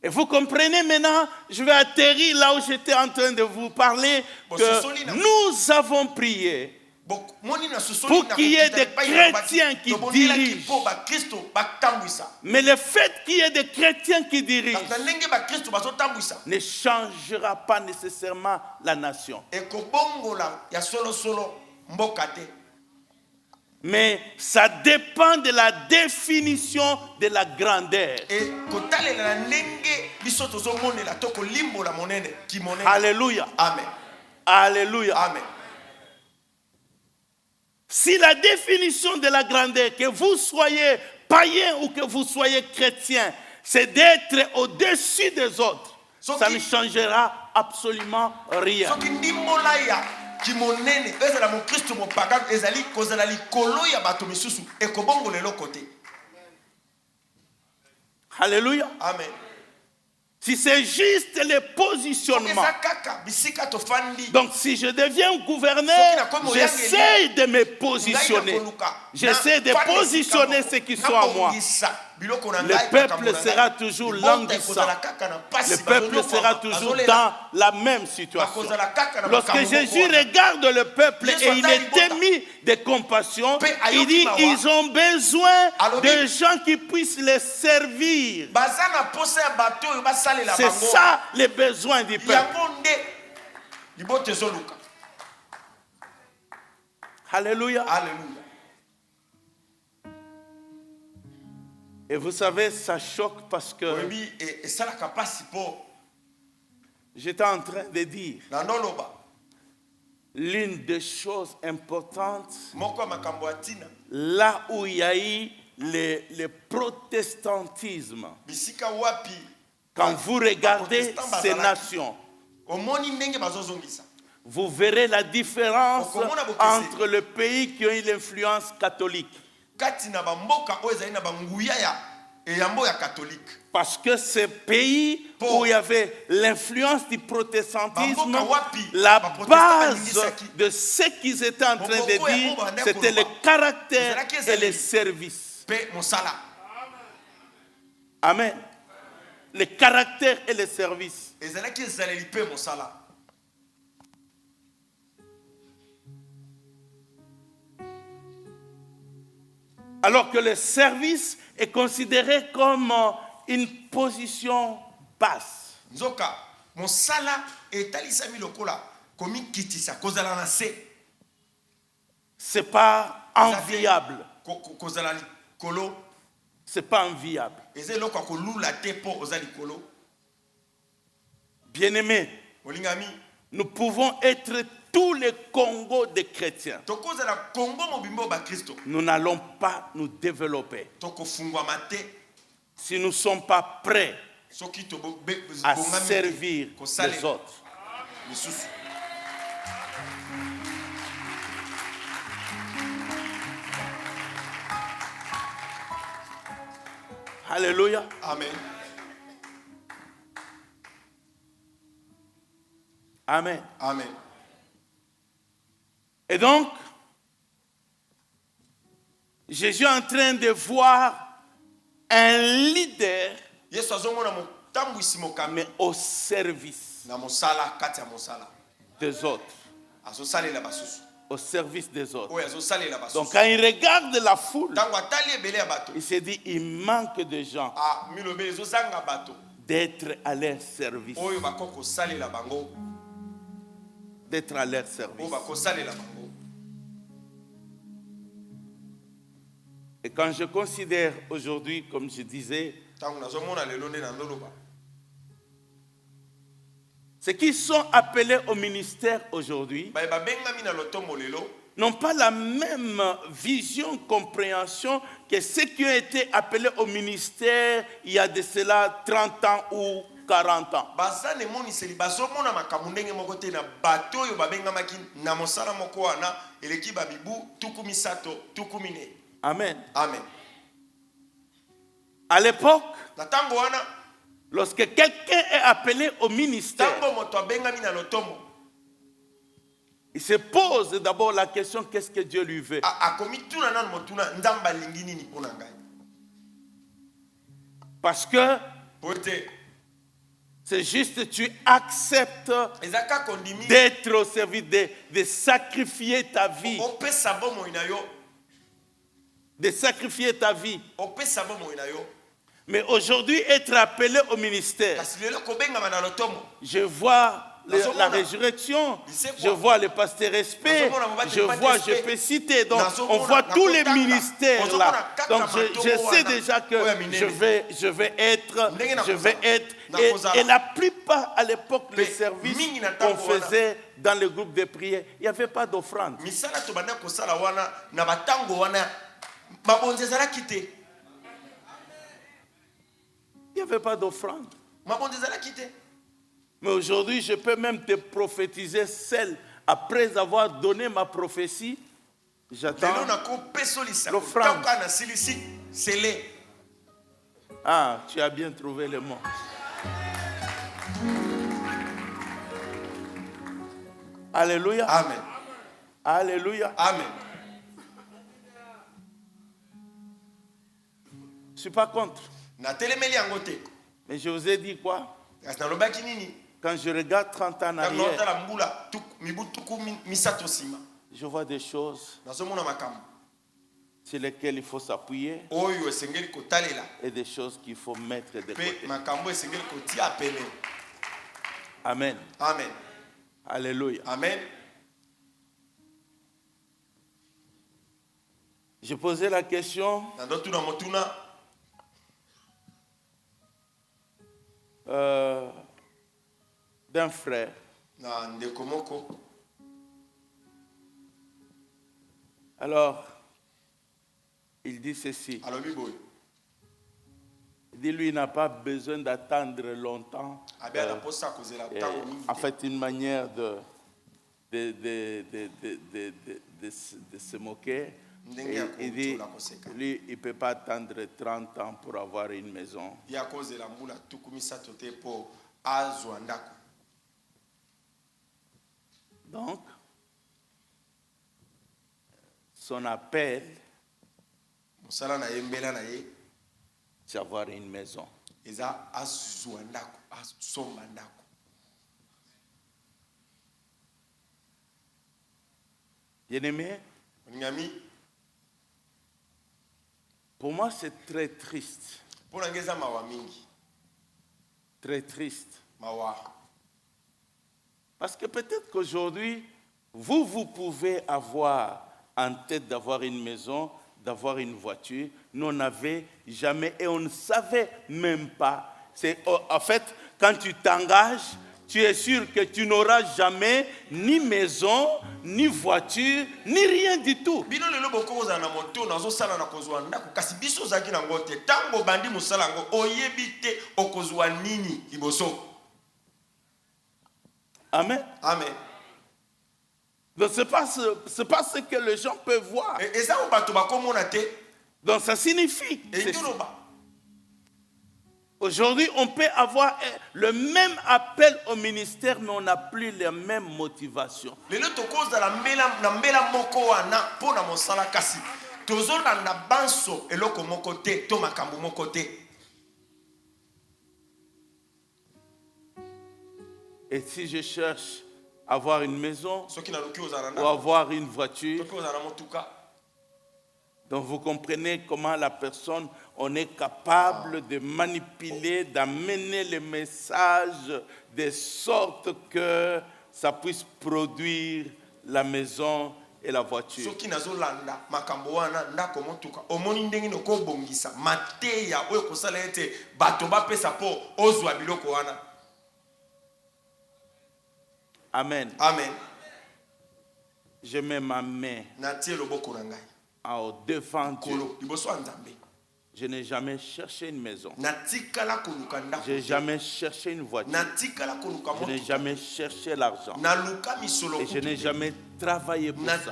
Et vous comprenez maintenant, je vais atterrir là où j'étais en train de vous parler, que nous avons prié pour qu'il y ait des chrétiens qui dirigent. Mais le fait qu'il y ait des chrétiens qui dirigent ne changera pas nécessairement la nation. Mais ça dépend de la définition de la grandeur. Alléluia. Amen. Alléluia. Amen. Si la définition de la grandeur, que vous soyez païen ou que vous soyez chrétien, c'est d'être au-dessus des autres, ça ne changera absolument rien. Alléluia. Amen. Si c'est juste le positionnement. Donc si je deviens gouverneur, j'essaie de me positionner. J'essaie de positionner ceux qui sont à moi. Le peuple sera toujours languissant. Le peuple sera toujours dans la même situation. Lorsque Jésus regarde le peuple et il est ému de compassion, il dit, ils ont besoin de gens qui puissent les servir. C'est ça les besoins du peuple. Alléluia. Alléluia. Et vous savez, ça choque parce que j'étais en train de dire l'une des choses importantes, là où il y a eu le protestantisme, quand vous regardez ces nations, vous verrez la différence entre les pays qui ont eu l'influence catholique. Parce que ces pays où il y avait l'influence du protestantisme, la base de ce qu'ils étaient en train de dire, c'était le caractère et le service. Amen. Le caractère et le service. Alors que le service est considéré comme une position basse. C'est pas enviable. C'est pas enviable. Bien-aimés, nous pouvons être tous les Congos des chrétiens. Nous n'allons pas nous développer si nous ne sommes pas prêts à servir les autres. Alléluia. Amen. Amen. Amen. Et donc, Jésus est en train de voir un leader, mais au service des autres. Au service des autres. Donc quand il regarde la foule, il se dit, il manque de gens d'être à leur service. D'être à leur service. Et quand je considère aujourd'hui, comme je disais, ceux qui sont appelés au ministère aujourd'hui n'ont pas la même vision, compréhension que ceux qui ont été appelés au ministère il y a de cela 30 ans ou 40 ans. Amen. Amen. À l'époque, lorsque quelqu'un est appelé au ministère, il se pose d'abord la question, qu'est-ce que Dieu lui veut? Parce que c'est juste, tu acceptes d'être au service, de sacrifier ta vie. De sacrifier ta vie. Mais aujourd'hui, être appelé au ministère, je vois la résurrection, je vois le pasteur Respect, je peux citer, donc on voit tous les ministères là. Donc je sais déjà que je vais être, et la plupart à l'époque, les services qu'on faisait dans le groupe de prière, il n'y avait pas d'offrande. Il n'y avait pas d'offrande. Mais aujourd'hui, je peux même te prophétiser celle, après avoir donné ma prophétie, j'attends l'offrande. Ah, tu as bien trouvé le mot. Alléluia. Amen. Alléluia. Amen. Je ne suis pas contre. Mais je vous ai dit quoi? Quand je regarde 30 ans en arrière, je vois des choses sur lesquelles il faut s'appuyer et des choses qu'il faut mettre de côté. Amen. Amen. Alléluia. Amen. Je posais la question d'un frère. Alors, il dit ceci. Il dit, lui, il n'a pas besoin d'attendre longtemps. En fait, une manière de se moquer. Il dit, lui, il ne peut pas attendre 30 ans pour avoir une maison. Donc, son appel, c'est avoir une maison. Bien-aimé, pour moi, c'est très triste. Très triste. Parce que peut-être qu'aujourd'hui, vous pouvez avoir en tête d'avoir une maison, d'avoir une voiture. Nous, on n'avait jamais et on ne savait même pas. En fait, quand tu t'engages, tu es sûr que tu n'auras jamais ni maison, ni voiture, ni rien du tout. Amen. Amen. Donc ce n'est pas ce que les gens peuvent voir. Donc ça signifie. Aujourd'hui, on peut avoir le même appel au ministère, mais on n'a plus les mêmes motivations. Et si je cherche à avoir une maison ou avoir une voiture, donc vous comprenez comment la personne, on est capable de manipuler, d'amener le message de sorte que ça puisse produire la maison et la voiture. Amen. Amen. Je mets ma main au devant Dieu. Je n'ai jamais cherché une maison. Je n'ai jamais cherché une voiture. Je n'ai jamais cherché l'argent. Et je n'ai jamais travaillé pour ça.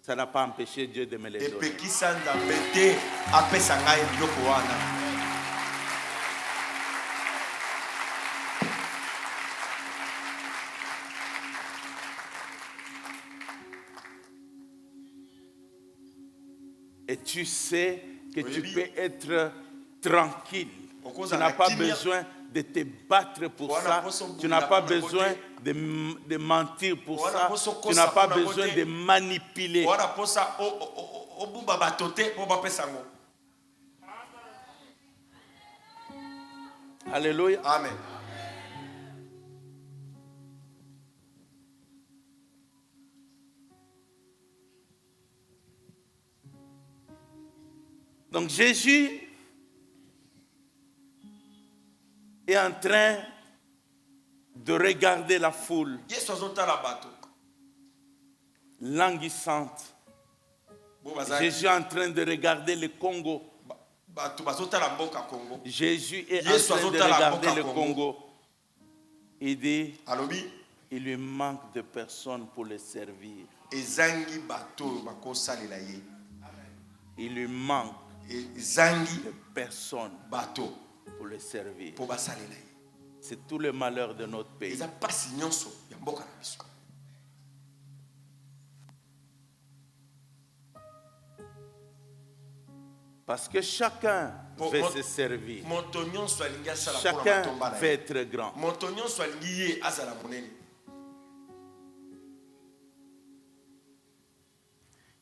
Ça n'a pas empêché Dieu de me les donner. Et tu sais que tu peux être tranquille. Tu n'as pas besoin de te battre pour ça. Tu n'as pas besoin de mentir pour ça. Tu n'as pas besoin de manipuler. Alléluia. Amen. Donc Jésus est en train de regarder la foule languissante. Jésus est en train de regarder le Congo. Jésus est en train de regarder le Congo. Il dit, il lui manque de personnes pour le servir. Il lui manque de personnes pour le servir. C'est tout le malheur de notre pays. Parce que chacun veut se servir. Chacun veut être grand.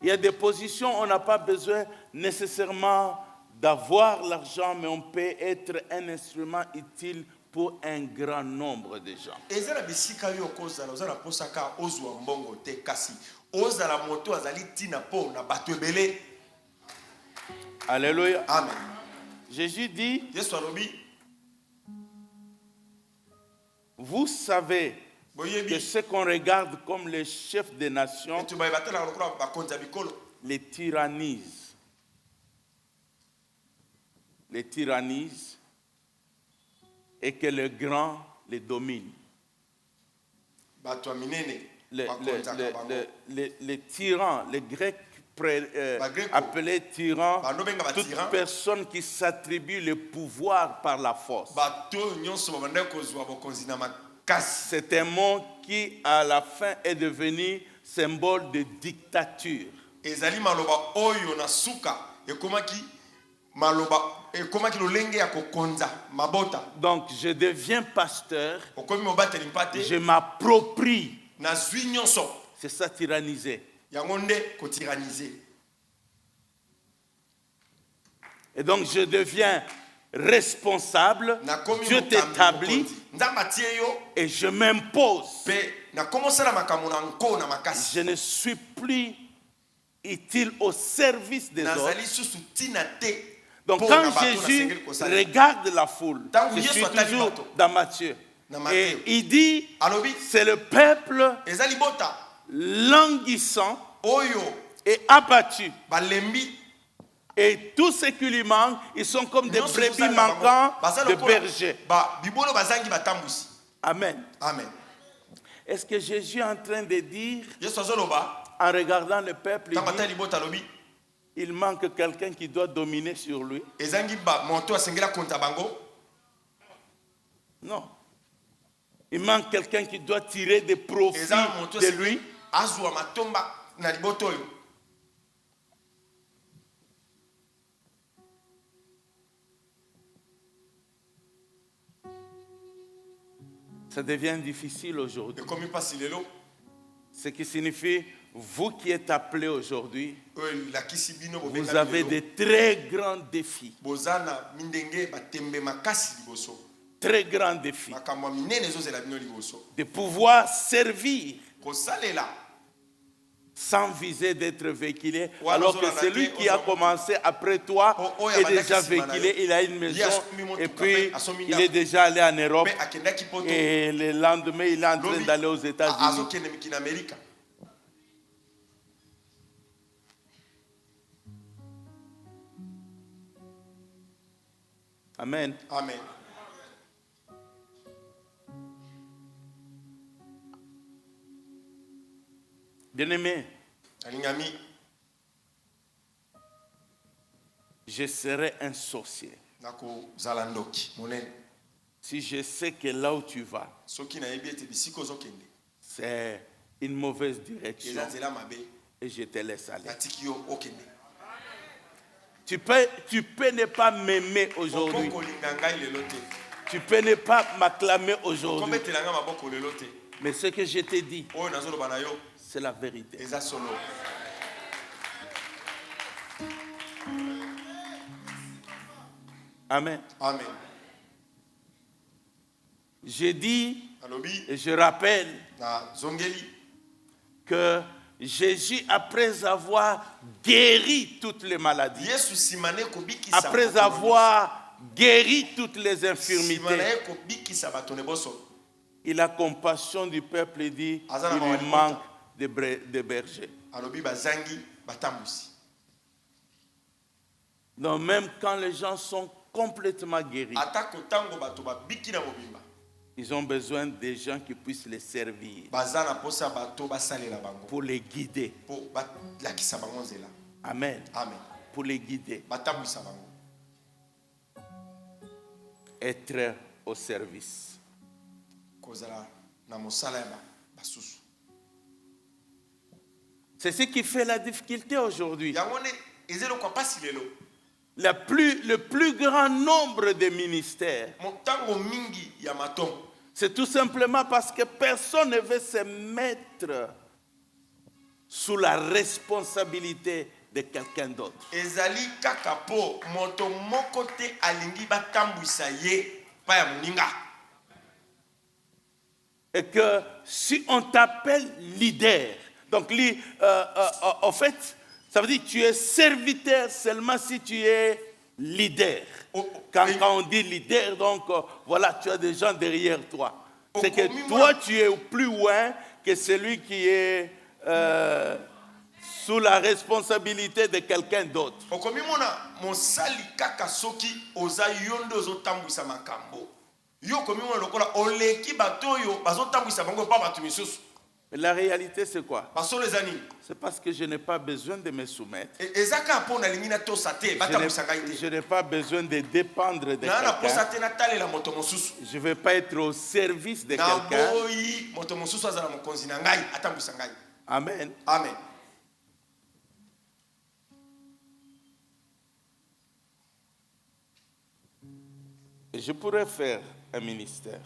Il y a des positions où on n'a pas besoin nécessairement d'avoir l'argent, mais on peut être un instrument utile pour un grand nombre de gens. Alléluia. Amen. Jésus dit, vous savez que ce qu'on regarde comme les chefs des nations les tyrannise. Les tyrannise et que le grand les domine. Les tyrans, les Grecs appelés tyrans, toute personne qui s'attribue le pouvoir par la force. C'est un mot qui, à la fin, est devenu symbole de dictature. Donc, je deviens pasteur, je m'approprie. C'est ça, tyranniser. Et donc, je deviens responsable, Dieu t'établit et je m'impose. Je ne suis plus utile au service des autres. Donc quand Jésus regarde la foule, je suis toujours dans Matthieu, et il dit, c'est le peuple languissant et abattu. Et tous ceux qui lui manquent, ils sont comme des brebis manquant de berger. Amen. Amen. Est-ce que Jésus est en train de dire, en regardant le peuple, il manque quelqu'un qui doit dominer sur lui? Non. Il manque quelqu'un qui doit tirer des profits de lui. Ça devient difficile aujourd'hui. Ce qui signifie, vous qui êtes appelés aujourd'hui, vous avez de très grands défis. Très grands défis. De pouvoir servir sans viser d'être véhiculé, alors que celui qui a commencé après toi est déjà véhiculé, il a une maison, et puis il est déjà allé en Europe, et le lendemain il est en train d'aller aux États-Unis. Amen. Amen. Bien-aimé, je serai un sorcier si je sais que là où tu vas, c'est une mauvaise direction et je te laisse aller. Tu peux ne pas m'aimer aujourd'hui. Tu peux ne pas m'acclamer aujourd'hui. Mais ce que je t'ai dit, c'est la vérité. Amen. Amen. J'ai dit, et je rappelle, que Jésus, après avoir guéri toutes les maladies, après avoir guéri toutes les infirmités, il a compassion du peuple et dit, il lui manque des bergers. Donc même quand les gens sont complètement guéris, ils ont besoin des gens qui puissent les servir, pour les guider. Amen. Amen. Pour les guider. Être au service. C'est ce qui fait la difficulté aujourd'hui. Le plus grand nombre de ministères, c'est tout simplement parce que personne ne veut se mettre sous la responsabilité de quelqu'un d'autre. Et que si on t'appelle leader, donc en fait, ça veut dire que tu es serviteur seulement si tu es leader. Quand on dit leader, donc voilà, tu as des gens derrière toi. C'est que toi, tu es plus loin que celui qui est sous la responsabilité de quelqu'un d'autre. Mais la réalité, c'est quoi? C'est parce que je n'ai pas besoin de me soumettre. Je n'ai pas besoin de dépendre de quelqu'un. Je ne veux pas être au service de quelqu'un. Amen. Amen. Et je pourrais faire un ministère.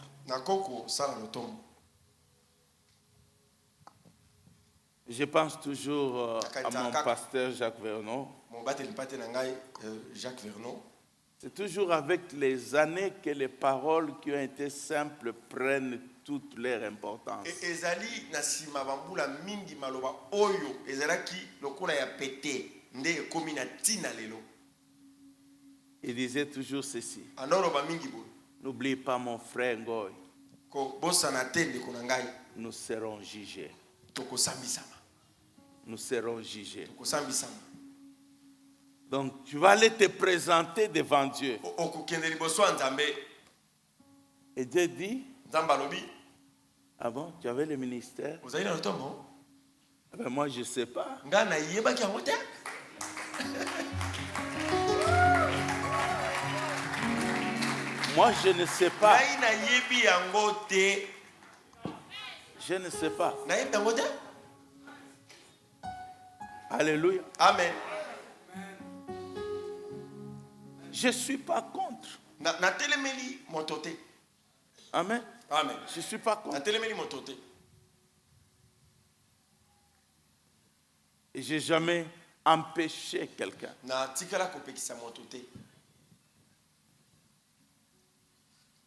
Je pense toujours à mon pasteur Jacques Vernon. C'est toujours avec les années que les paroles qui ont été simples prennent toute leur importance. Il disait toujours ceci. N'oublie pas mon frère Ngoy. Nous serons jugés. Nous serons jugés. Donc tu vas aller te présenter devant Dieu. Et Dieu dit, ah bon, tu avais le ministère? Ah ben moi je ne sais pas. Moi je ne sais pas. Je ne sais pas. Alléluia. Amen. Je ne suis pas contre. Amen. Amen. Je ne suis pas contre. Et je n'ai jamais empêché quelqu'un.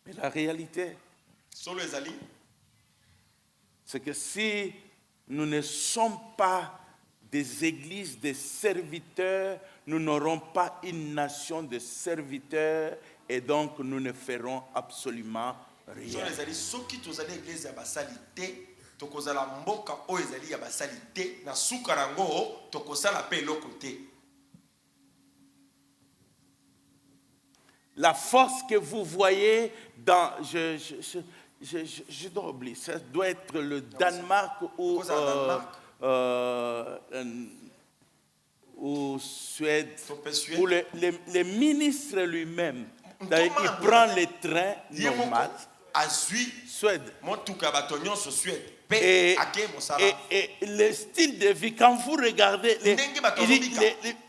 Mais la réalité, c'est que si nous ne sommes pas des églises de serviteurs, nous n'aurons pas une nation de serviteurs et donc nous ne ferons absolument rien. La force que vous voyez dans... Je dois oublier, ça doit être le Danemark ou Suède, où les ministres lui-même, il prend les trains normaux. Suède. Et le style de vie, quand vous regardez,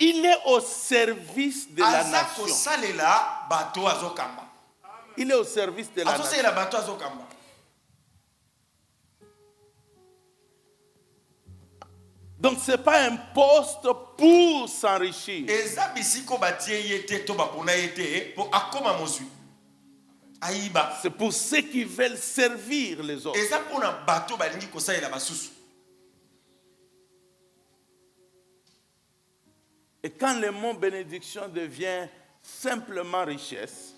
il est au service de la nation. Il est au service de la nation. Donc ce n'est pas un poste pour s'enrichir. C'est pour ceux qui veulent servir les autres. Et quand le mot bénédiction devient simplement richesse,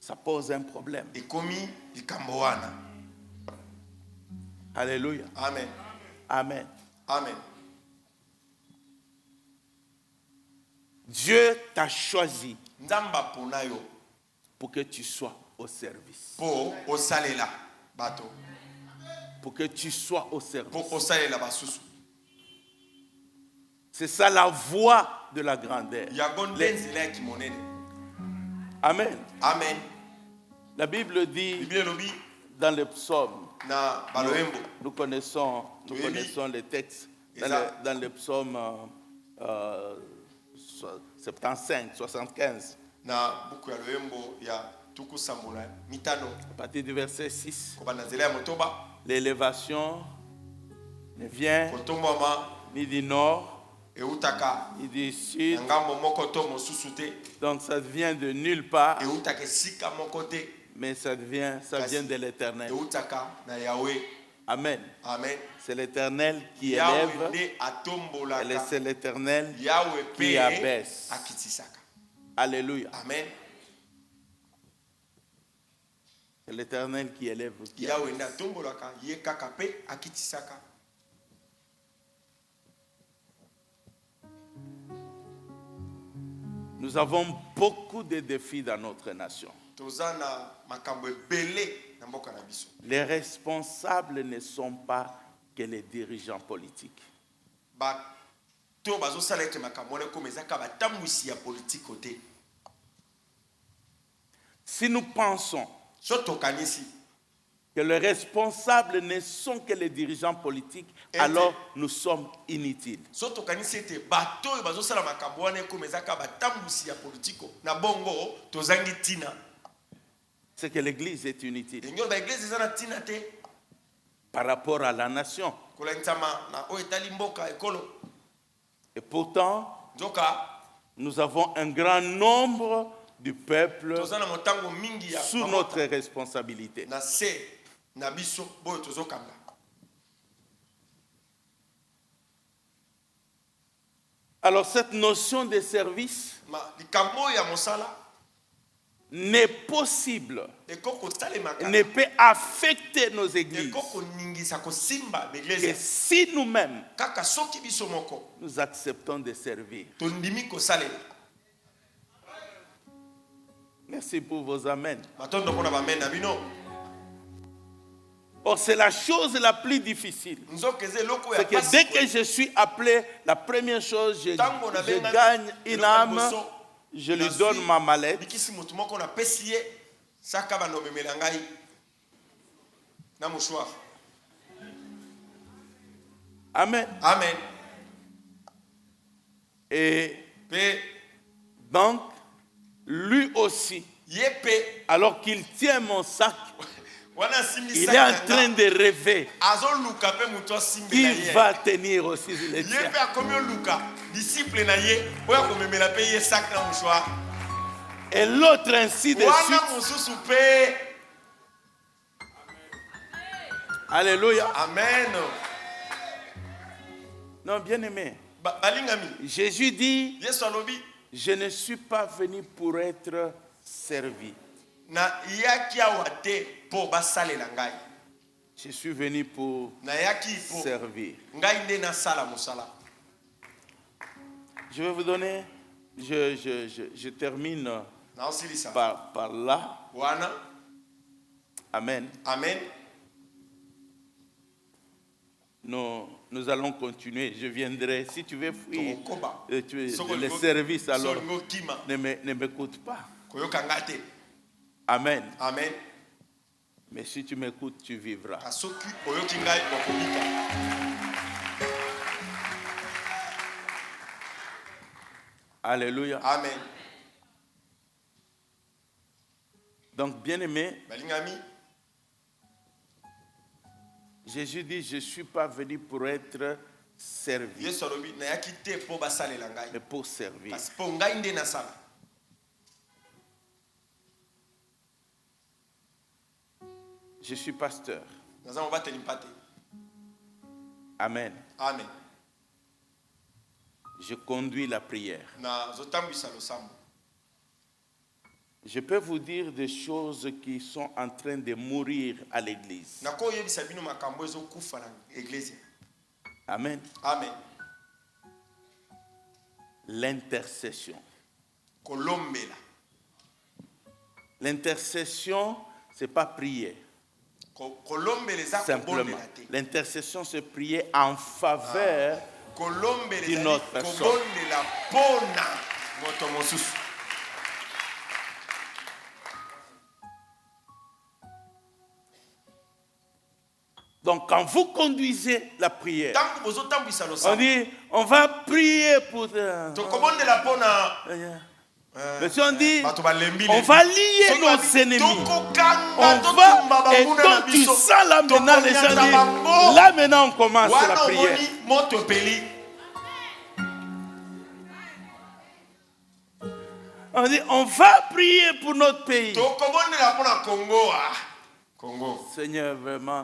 ça pose un problème. Alléluia. Amen. Amen. Amen. Dieu t'a choisi pour que tu sois au service. Pour que tu sois au service. C'est ça la voie de la grandeur. Amen. Amen. La Bible dit dans les psaumes, nous connaissons les textes, dans les psaumes 75, 75. À partir du verset 6, l'élévation ne vient ni du nord, ni du sud. Donc ça vient de nulle part, mais ça vient de l'Éternel. Amen. Amen. C'est l'Éternel qui élève et c'est l'Éternel qui abaisse. Alléluia. Amen. C'est l'Éternel qui élève. Nous avons beaucoup de défis dans notre nation. Les responsables ne sont pas que les dirigeants politiques. Si nous pensons que les responsables ne sont que les dirigeants politiques, alors nous sommes inutiles. C'est que l'Église est inutile par rapport à la nation. Et pourtant, nous avons un grand nombre du peuple sous notre responsabilité. Alors cette notion de service n'est possible, ne peut affecter nos églises que si nous-mêmes nous acceptons de servir. Merci pour vos amens. Or, c'est la chose la plus difficile. C'est que dès que je suis appelé, la première chose, je gagne une âme, je lui donne ma mallette. Amen. Amen. Et donc, lui aussi, alors qu'il tient mon sac, il est en train de rêver qu'il va tenir aussi les tiens. Et l'autre ainsi de suite. Alléluia. Amen. Non, bien aimé. Jésus dit, je ne suis pas venu pour être servi. Je suis venu pour servir. Je vais vous donner, je termine par là. Amen. Amen. Nous allons continuer. Je viendrai. Si tu veux fuir le service, alors ne m'écoute pas. Amen. Amen. Mais si tu m'écoutes, tu vivras. Alléluia. Amen. Donc, bien-aimé, Jésus dit, je ne suis pas venu pour être servi, mais pour servir. Je suis pasteur. Amen. Amen. Je conduis la prière. Je peux vous dire des choses qui sont en train de mourir à l'église. Amen. Amen. L'intercession. L'intercession, ce n'est pas prier. Simplement. L'intercession, c'est prier en faveur d'une autre personne. Donc, quand vous conduisez la prière, on dit, on va prier pour... Mais si on dit, on va lier nos ennemis, on va, et quand tu sens là maintenant, les gens disent, là maintenant on commence la prière. On dit, on va prier pour notre pays. Seigneur, vraiment,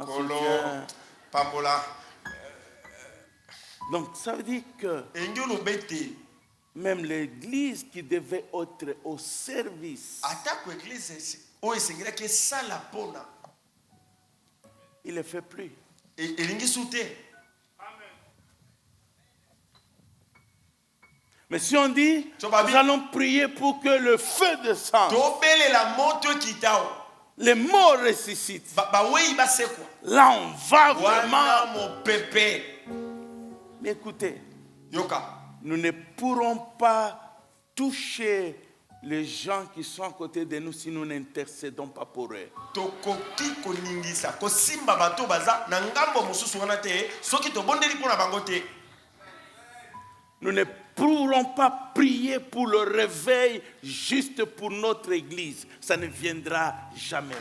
donc ça veut dire que même l'église qui devait être au service, il ne le fait plus. Mais si on dit, nous allons prier pour que le feu descende, les morts ressuscitent, là on va vraiment. Mais écoutez, nous ne pourrons pas toucher les gens qui sont à côté de nous si nous n'intercédons pas pour eux. Nous ne pourrons pas prier pour le réveil juste pour notre église. Ça ne viendra jamais.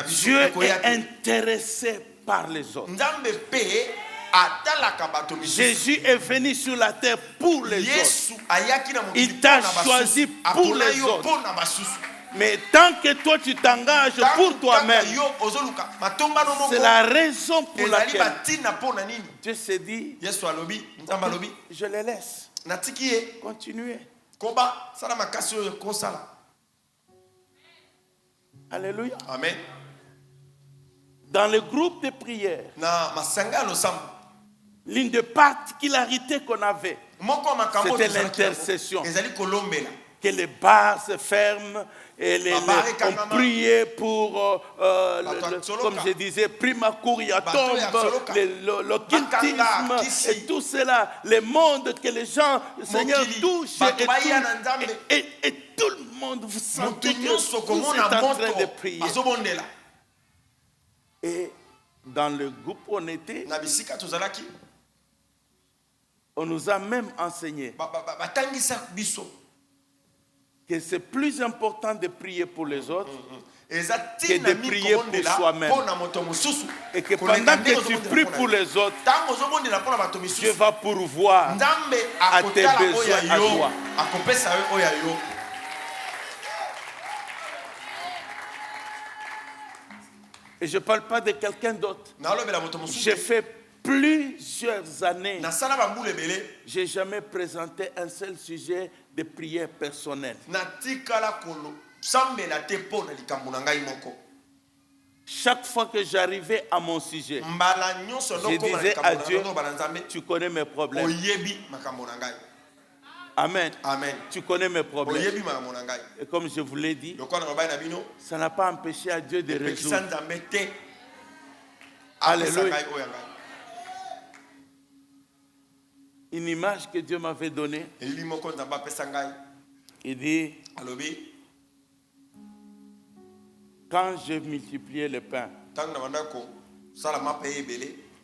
Dieu est intéressé par les autres. Jésus est venu sur la terre pour les autres. Il t'a choisi pour les autres. Mais tant que toi tu t'engages pour toi-même, c'est la raison pour laquelle Dieu s'est dit, je les laisse continuer. Alléluia. Amen. Dans le groupe de prière, l'une des particularités qu'on avait, c'était l'intercession. Que les bars se ferment et on priait pour, comme je disais, prima curiatum, l'occultisme et tout cela, le monde que les gens, le Seigneur, touche et tout le monde, vous sentez que vous êtes en train de prier. Et dans le groupe où on était, on nous a même enseigné que c'est plus important de prier pour les autres que de prier pour soi-même. Et que pendant que tu pries pour les autres, Dieu va pourvoir à tes besoins à toi. Et je ne parle pas de quelqu'un d'autre. J'ai fait plusieurs années. Je n'ai jamais présenté un seul sujet de prière personnelle. Chaque fois que j'arrivais à mon sujet, je disais à Dieu, tu connais mes problèmes. Amen. Amen. Tu connais mes problèmes. Et comme je vous l'ai dit, ça n'a pas empêché à Dieu de résoudre. Alléluia. Une image que Dieu m'avait donnée. Il dit, quand j'ai multiplié le pain,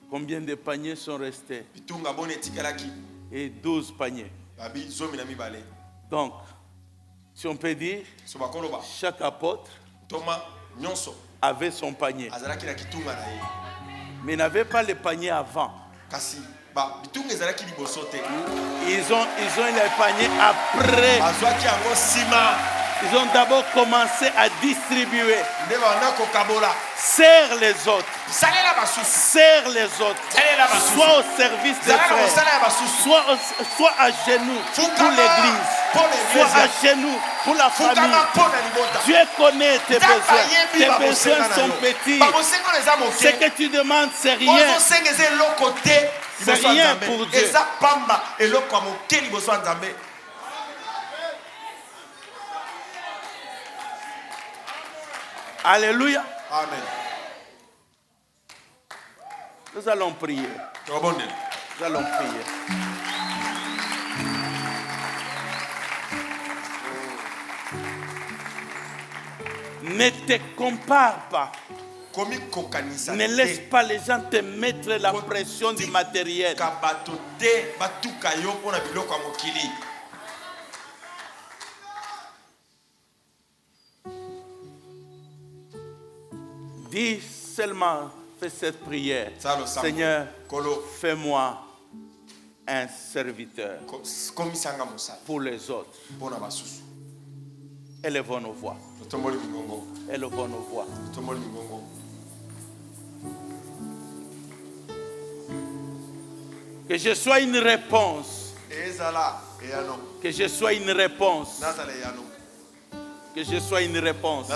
combien de paniers sont restés? Et 12 paniers. Donc, si on peut dire, chaque apôtre avait son panier. Mais n'avait pas le panier avant. Ils ont les paniers après. Ils ont d'abord commencé à distribuer. Serre les autres. Serre les autres. Soit au service des frères, soit à genoux pour l'église, soit à genoux pour la famille. Dieu connaît tes besoins. Tes besoins sont petits. Ce que tu demandes, c'est rien. C'est rien pour Dieu. Alléluia. Amen. Nous allons prier. Nous allons prier. Ne te compare pas. Ne laisse pas les gens te mettre la pression du matériel. Dis seulement, fais cette prière. Seigneur, fais-moi un serviteur pour les autres. Élevons nos voix. Élevons nos voix. Que je sois une réponse. Que je sois une réponse. Que je sois une réponse.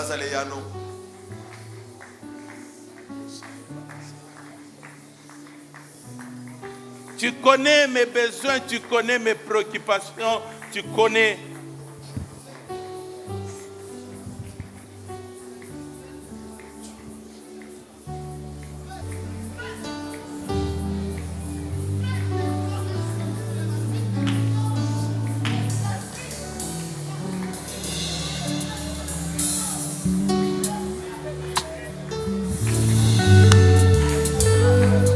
Tu connais mes besoins, tu connais mes préoccupations, tu connais.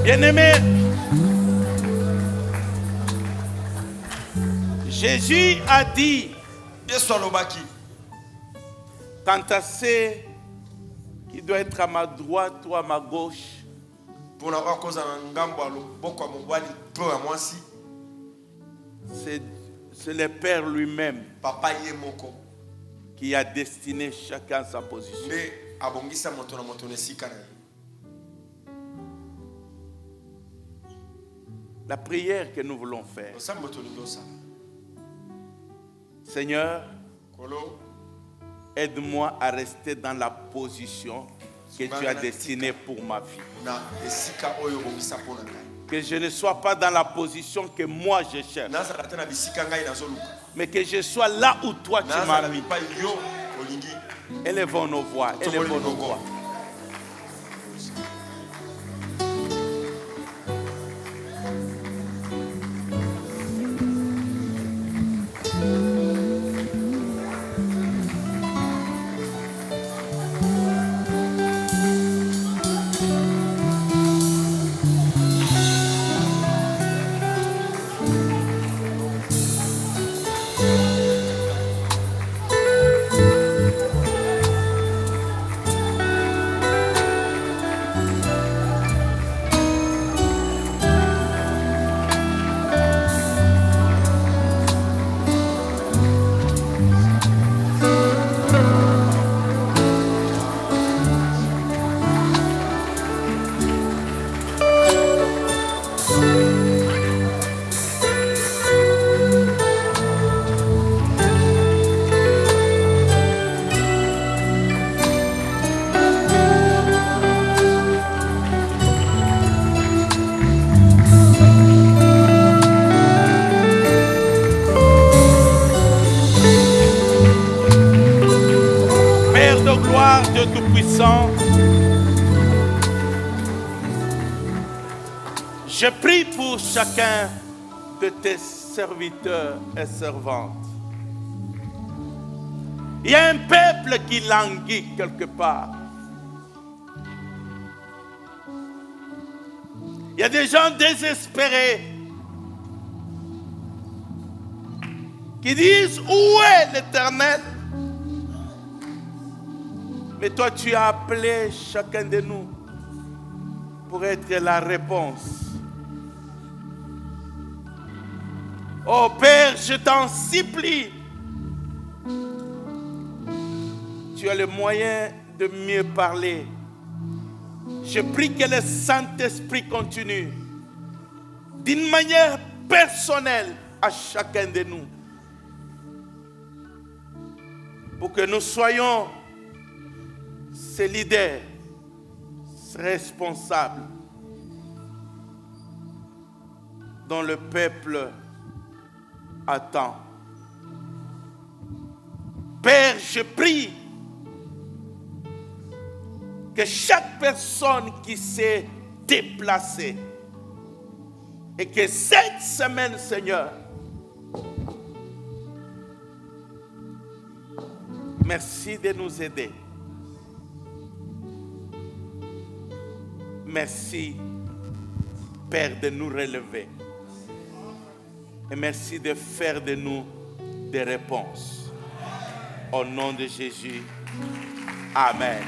Bien-aimé, Jésus a dit, quant à ce qui doit être à ma droite ou à ma gauche, c'est le Père lui-même qui a destiné chacun à sa position. La prière que nous voulons faire. Seigneur, aide-moi à rester dans la position que tu as destinée pour ma vie. Que je ne sois pas dans la position que moi je cherche, mais que je sois là où toi tu m'as mis. Élevons nos voix, élevons nos voix. Tout-Puissant, je prie pour chacun de tes serviteurs et servantes. Il y a un peuple qui languit quelque part. Il y a des gens désespérés qui disent où est l'Éternel? Mais toi tu as appelé chacun de nous pour être la réponse. Oh Père, je t'en supplie. Tu as le moyen de mieux parler. Je prie que le Saint-Esprit continue d'une manière personnelle à chacun de nous. Pour que nous soyons ces leaders responsables dont le peuple attend. Père, je prie que chaque personne qui s'est déplacée et que cette semaine, Seigneur, merci de nous aider. Merci, Père, de nous relever. Et merci de faire de nous des réponses. Au nom de Jésus. Amen.